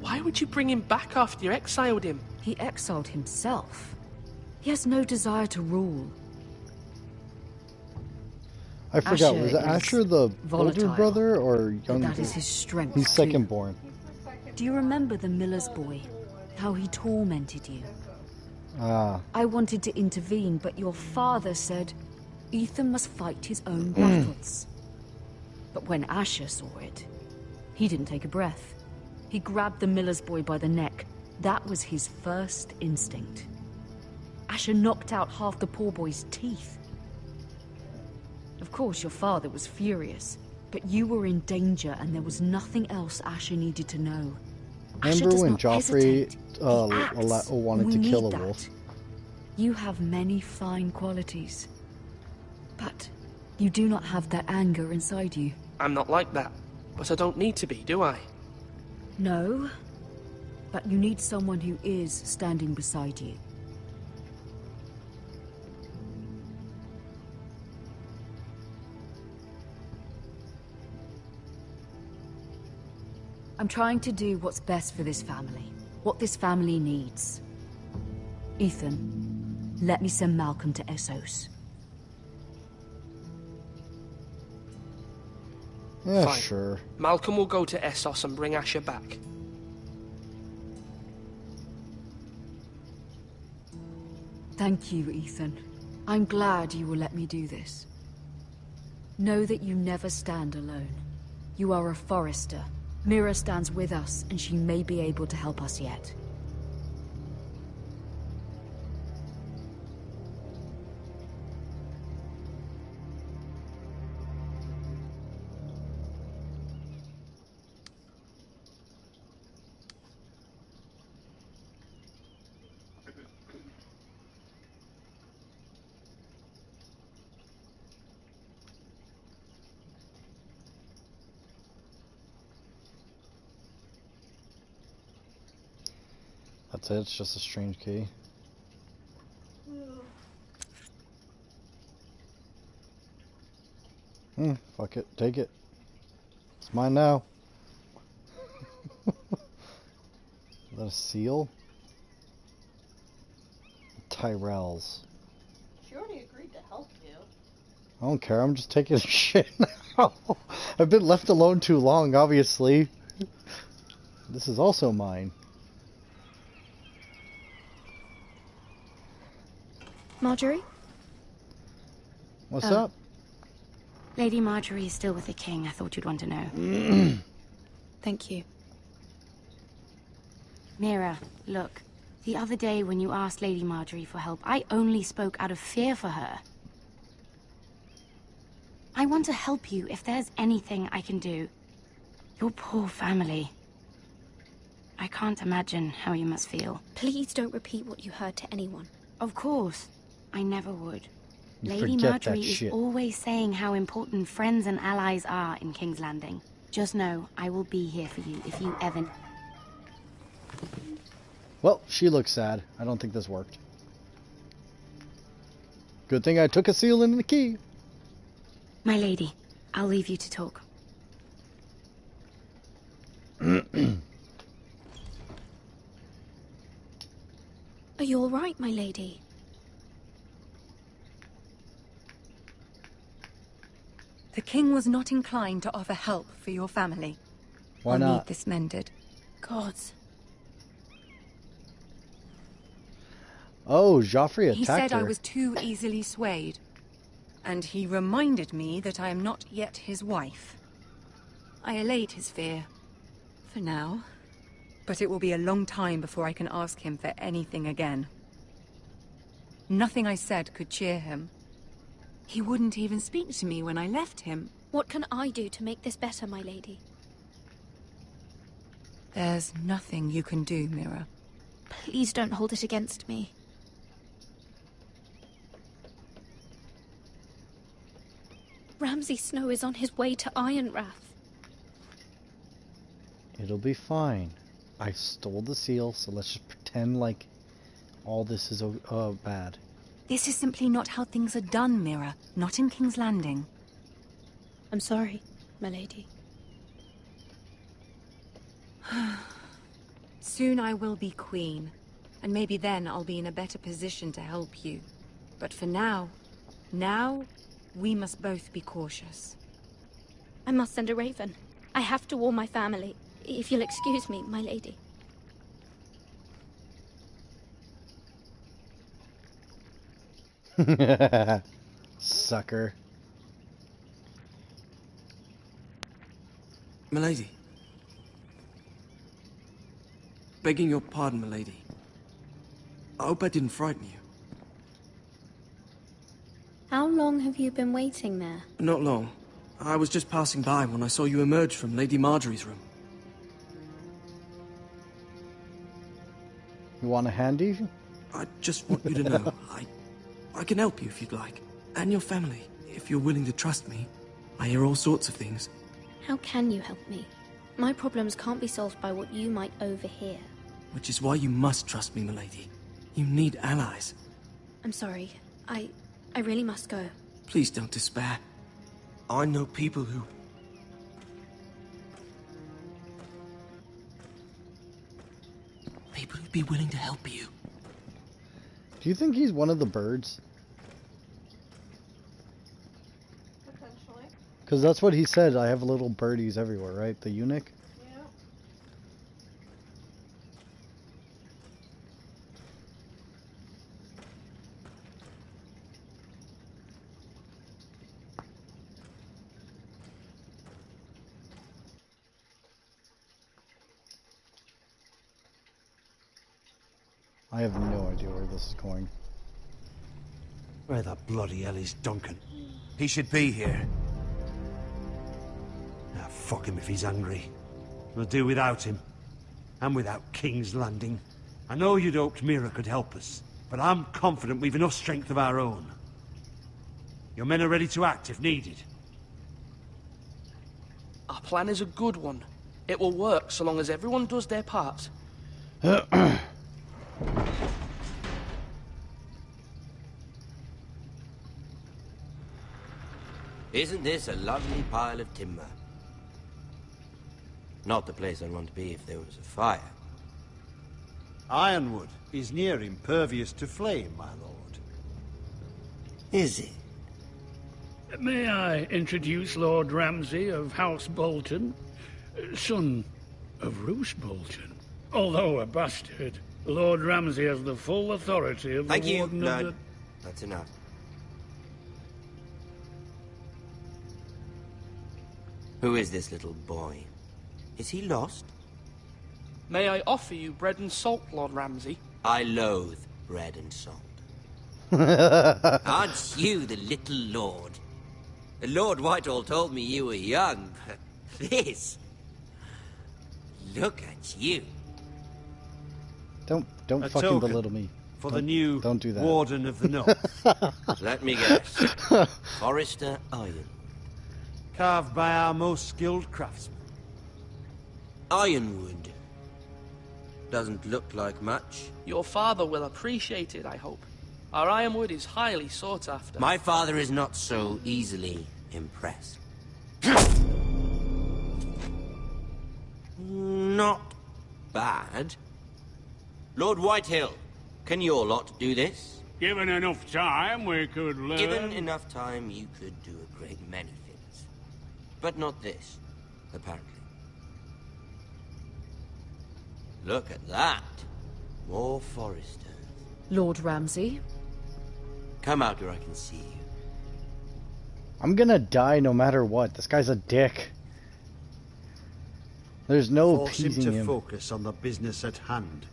Why would you bring him back after you exiled him? He exiled himself. He has no desire to rule. I forgot. Asher Was it is Asher the volatile, older brother or but younger? that is his strength, He's too. second born. Do you remember the miller's boy? How he tormented you? Ah. I wanted to intervene, but your father said Ethan must fight his own battles. But when Asher saw it, he didn't take a breath. He grabbed the miller's boy by the neck. That was his first instinct. Asher knocked out half the poor boy's teeth. Of course, your father was furious, but you were in danger and there was nothing else Asher needed to know. Asher Remember does when not Joffrey hesitate. He acts. wanted We to kill need a that. wolf? You have many fine qualities, but you do not have that anger inside you. I'm not like that, but I don't need to be, do I? No, but you need someone who is standing beside you. I'm trying to do what's best for this family, what this family needs. Ethan, let me send Malcolm to Essos. Yeah, Fine. sure. Malcolm will go to Essos and bring Asher back. Thank you, Ethan. I'm glad you will let me do this. Know that you never stand alone. You are a Forester. Mira stands with us, and she may be able to help us yet. That's it. It's just a strange key. Fuck it. Take it. It's Mine now. Is that a seal? Tyrells. She already agreed to help you. I don't care, I'm just taking a shit now. I've been left alone too long, obviously. This is also mine. Marjorie? What's up? Lady Marjorie is still with the king. I thought you'd want to know. Thank you. Mira, look. The other day when you asked Lady Marjorie for help, I only spoke out of fear for her. I want to help you if there's anything I can do. Your poor family. I can't imagine how you must feel. Please don't repeat what you heard to anyone. Of course. I never would. You Lady forget Marjorie that is shit. always saying how important friends and allies are in King's Landing. Just know, I will be here for you if you ever... Well, she looks sad. I don't think this worked. Good thing I took a seal and the key. My lady, I'll leave you to talk. Are you all right, my lady? The king was not inclined to offer help for your family. Why I'll not? need this mended. Gods. Oh, Joffrey attacked He said her. I was too easily swayed. And he reminded me that I am not yet his wife. I allayed his fear. For now. But it will be a long time before I can ask him for anything again. Nothing I said could cheer him. He wouldn't even speak to me when I left him. What can I do to make this better, my lady? There's nothing you can do, Mira. Please don't hold it against me. Ramsay Snow is on his way to Ironrath. It'll be fine. I stole the seal, so let's just pretend like all this is bad. This is simply not how things are done, Mira. Not in King's Landing. I'm sorry, my lady. Soon I will be queen, and maybe then I'll be in a better position to help you. But for now, we must both be cautious. I must send a raven. I have to warn my family. If you'll excuse me, my lady. Sucker. Milady. Begging your pardon, milady. I hope I didn't frighten you. How long have you been waiting there? Not long. I was just passing by when I saw you emerge from Lady Marjorie's room. You want a handy? I just want you to know, I can help you if you'd like. And your family, if you're willing to trust me. I hear all sorts of things. How can you help me? My problems can't be solved by what you might overhear. Which is why you must trust me, milady. You need allies. I'm sorry. I really must go. Please don't despair. I know people who... People who'd be willing to help you. Do you think he's one of the birds? Potentially. Because that's what he said. I have little birdies everywhere, right? The eunuch? Yeah. I have no idea where this is going. Where the bloody hell is Duncan? He should be here. Ah, fuck him if he's angry. We'll do without him. And without King's Landing. I know you'd hoped Mira could help us, but I'm confident we've enough strength of our own. Your men are ready to act if needed. Our plan is a good one. It will work so long as everyone does their part. Isn't this a lovely pile of timber? Not the place I'd want to be if there was a fire. Ironwood is near impervious to flame, my lord. Is it? May I introduce Lord Ramsay of House Bolton, son of Roose Bolton. Although a bastard, Lord Ramsay has the full authority of Thank the you, Warden of Lord. the... That's enough. Who is this little boy? Is he lost? May I offer you bread and salt, Lord Ramsay? I loathe bread and salt. Aren't you the little lord? Lord Whitehall told me you were young, but this... Look at you. Don't A fucking token belittle me. for Don't- the new don't do that. Warden of the North. Let me guess. Forrester Iron. Carved by our most skilled craftsmen. Ironwood. Doesn't look like much. Your father will appreciate it, I hope. Our ironwood is highly sought after. My father is not so easily impressed. Not bad. Lord Whitehill, can your lot do this? Given enough time, we could learn... Given enough time, you could do a great many things. But not this, apparently. Look at that. More Foresters. Lord Ramsay? Come out where I can see you. I'm gonna die no matter what. This guy's a dick. There's no Force him appeasing to him. focus on the business at hand.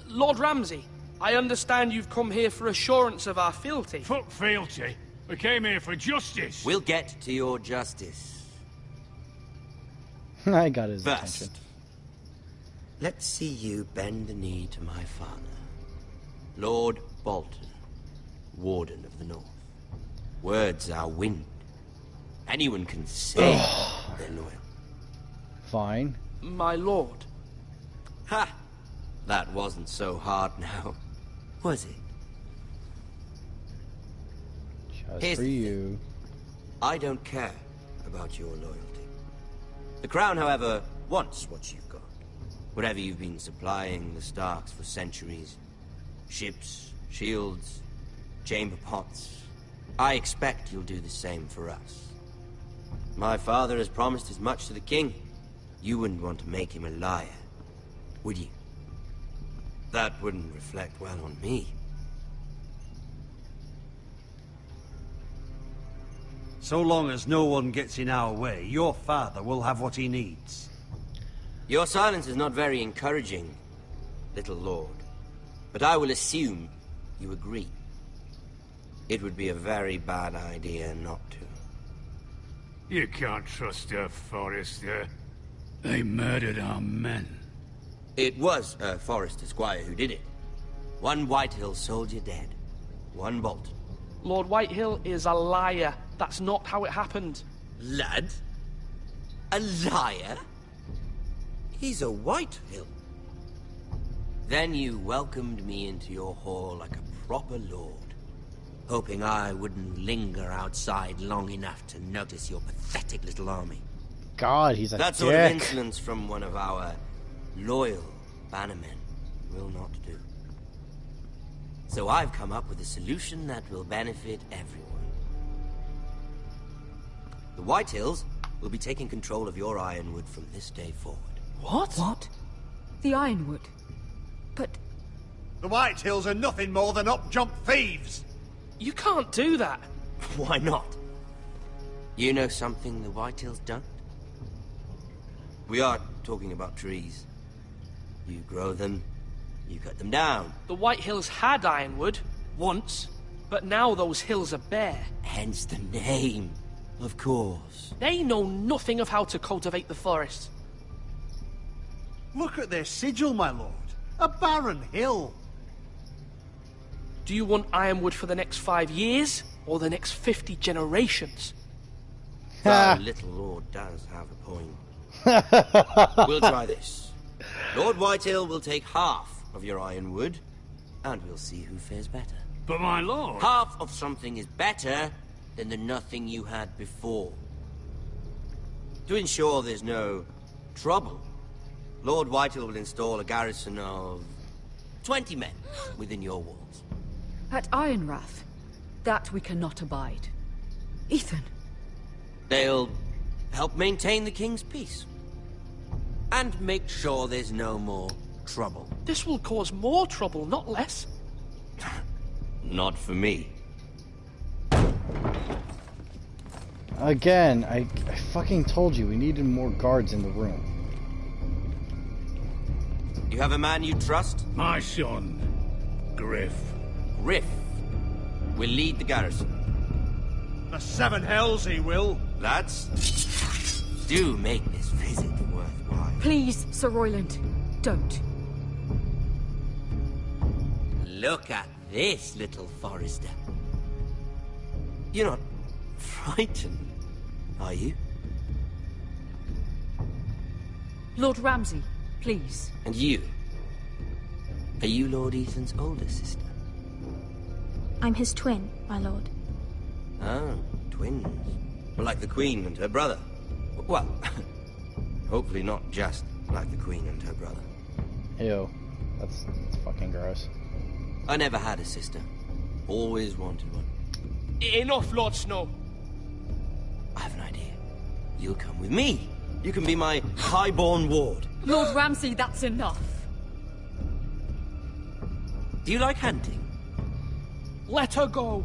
Lord Ramsay, I understand you've come here for assurance of our fealty. Fuck fealty. We came here for justice. We'll get to your justice. I got his First, attention. let's see you bend the knee to my father, Lord Bolton, Warden of the North. Words are wind. Anyone can say they're loyal. Fine. My lord. Ha! That wasn't so hard now, was it? Just Here's for the you. I don't care about your loyalty. The Crown, however, wants what you've got. Whatever you've been supplying the Starks for centuries. Ships, shields, chamber pots. I expect you'll do the same for us. My father has promised as much to the king. You wouldn't want to make him a liar, would you? That wouldn't reflect well on me. So long as no one gets in our way, your father will have what he needs. Your silence is not very encouraging, little lord. But I will assume you agree. It would be a very bad idea not to. You can't trust a Forrester. They murdered our men. It was a Forrester squire who did it. One Whitehill soldier dead. One Bolton. Lord Whitehill is a liar. That's not how it happened. Lad? A liar? He's a Whitehill. Then you welcomed me into your hall like a proper lord, hoping I wouldn't linger outside long enough to notice your pathetic little army. God, he's a That dick. sort of insolence from one of our loyal bannermen will not do. So I've come up with a solution that will benefit everyone. The Whitehills will be taking control of your ironwood from this day forward. What? What? The Ironwood? But... The Whitehills are nothing more than up-jump thieves! You can't do that. Why not? You know something the Whitehills don't? We are talking about trees. You grow them, you cut them down. The Whitehills had ironwood, once, but now those hills are bare. Hence the name, of course. They know nothing of how to cultivate the forest. Look at their sigil, my lord. A barren hill. Do you want ironwood for the next 5 years, or the next 50 generations? Our little lord does have a point. We'll try this. Lord Whitehill will take half of your ironwood, and we'll see who fares better. But my lord... Half of something is better than the nothing you had before. To ensure there's no Trouble? Lord Whitehill will install a garrison of 20 men within your walls. At Ironrath, that we cannot abide. Ethan. They'll help maintain the king's peace. And make sure there's no more trouble. This will cause more trouble, not less. Not for me. Again, I fucking told you we needed more guards in the room. You have a man you trust? My son, Griff. Griff will lead the garrison. The seven hells he will. Lads, do make this visit worthwhile. Please, Sir Royland, don't. Look at this, little Forrester. You're not frightened, are you? Lord Ramsay, please. And you? Are you Lord Ethan's older sister? I'm his twin, my lord. Oh, twins. Well, like the Queen and her brother. Well, hopefully not just like the Queen and her brother. Ew. That's fucking gross. I never had a sister. Always wanted one. Enough, Lord Snow. I have an idea. You'll come with me. You can be my highborn ward. Lord Ramsay, that's enough. Do you like hunting? Let her go.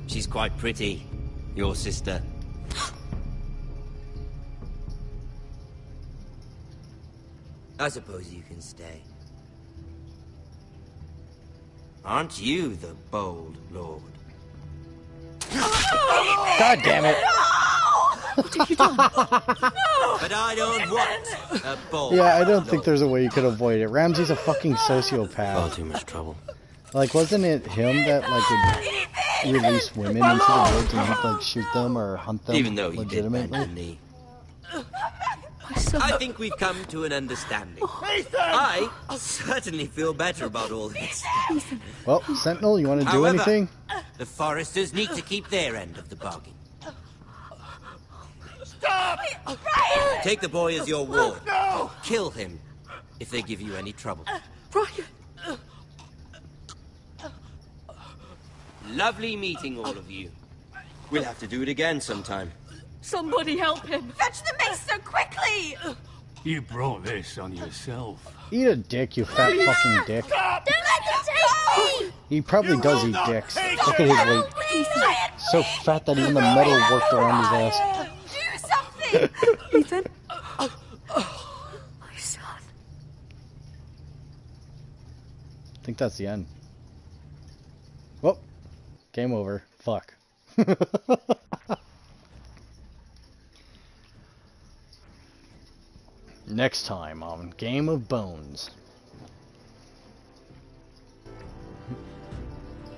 She's quite pretty, your sister. I suppose you can stay. Aren't you the bold lord? God damn it! What have you done? No! But I don't want a bold Yeah, I don't lord. think there's a way you could avoid it. Ramsay's a fucking sociopath. Far too much trouble. Like, wasn't it him that like would release women into the woods and he'd like shoot them or hunt them? Even though he did bend the legitimately? knee. My son. I think we've come to an understanding. I certainly feel better about all this. Well, Sentinel, you want to do However, anything? The Foresters need to keep their end of the bargain. Stop! Take the boy as your ward. No! Kill him if they give you any trouble. Rion. Lovely meeting all of you. We'll have to do it again sometime. Somebody help him. Fetch the mace so quickly! You brought this on yourself. Eat a dick, you fat fucking dick. Don't let them take me! He probably does eat dicks. Look at his weight. Please! So fat that even the metal worked around his ass. Do something! Ethan. My son. I think that's the end. Well, game over. Fuck. Next time on Game of Bones.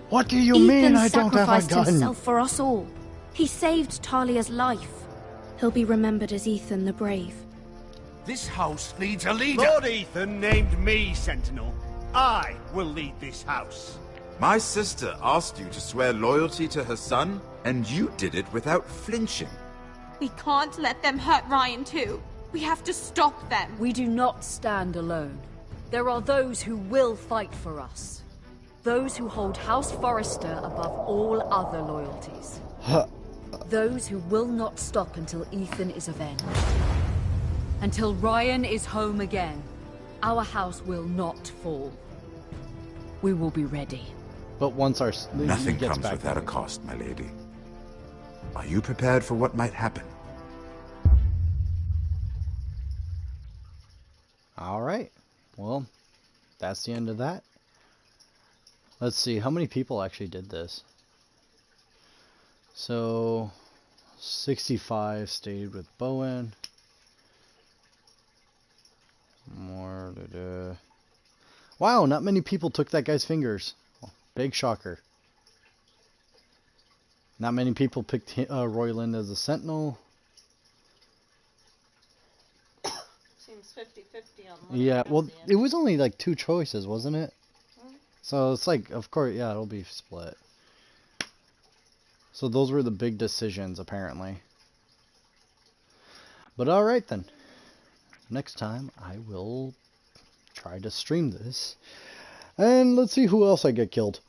What do you mean I don't have a sacrificed gun? himself for us all. He saved Talia's life. He'll be remembered as Ethan the Brave. This house needs a leader. Lord Ethan named me Sentinel. I will lead this house. My sister asked you to swear loyalty to her son, and you did it without flinching. We can't let them hurt Rion too. We have to stop them. We do not stand alone. There are those who will fight for us. Those who hold House Forrester above all other loyalties. Those who will not stop until Ethan is avenged. Until Rion is home again, our house will not fall. We will be ready. But once our Nothing gets comes back without a cost, my lady. Are you prepared for what might happen? Alright. Well, that's the end of that. Let's see, how many people actually did this? So, 65 stayed with Bowen. More. Wow, not many people took that guy's fingers. Big shocker. Not many people picked Royland as a sentinel. Seems 50-50 on one. Yeah, well, it was only like 2 choices, wasn't it? So it's like, of course, yeah, it'll be split. So those were the big decisions, apparently. But alright then. next time I will try to stream this. And let's see who else I get killed.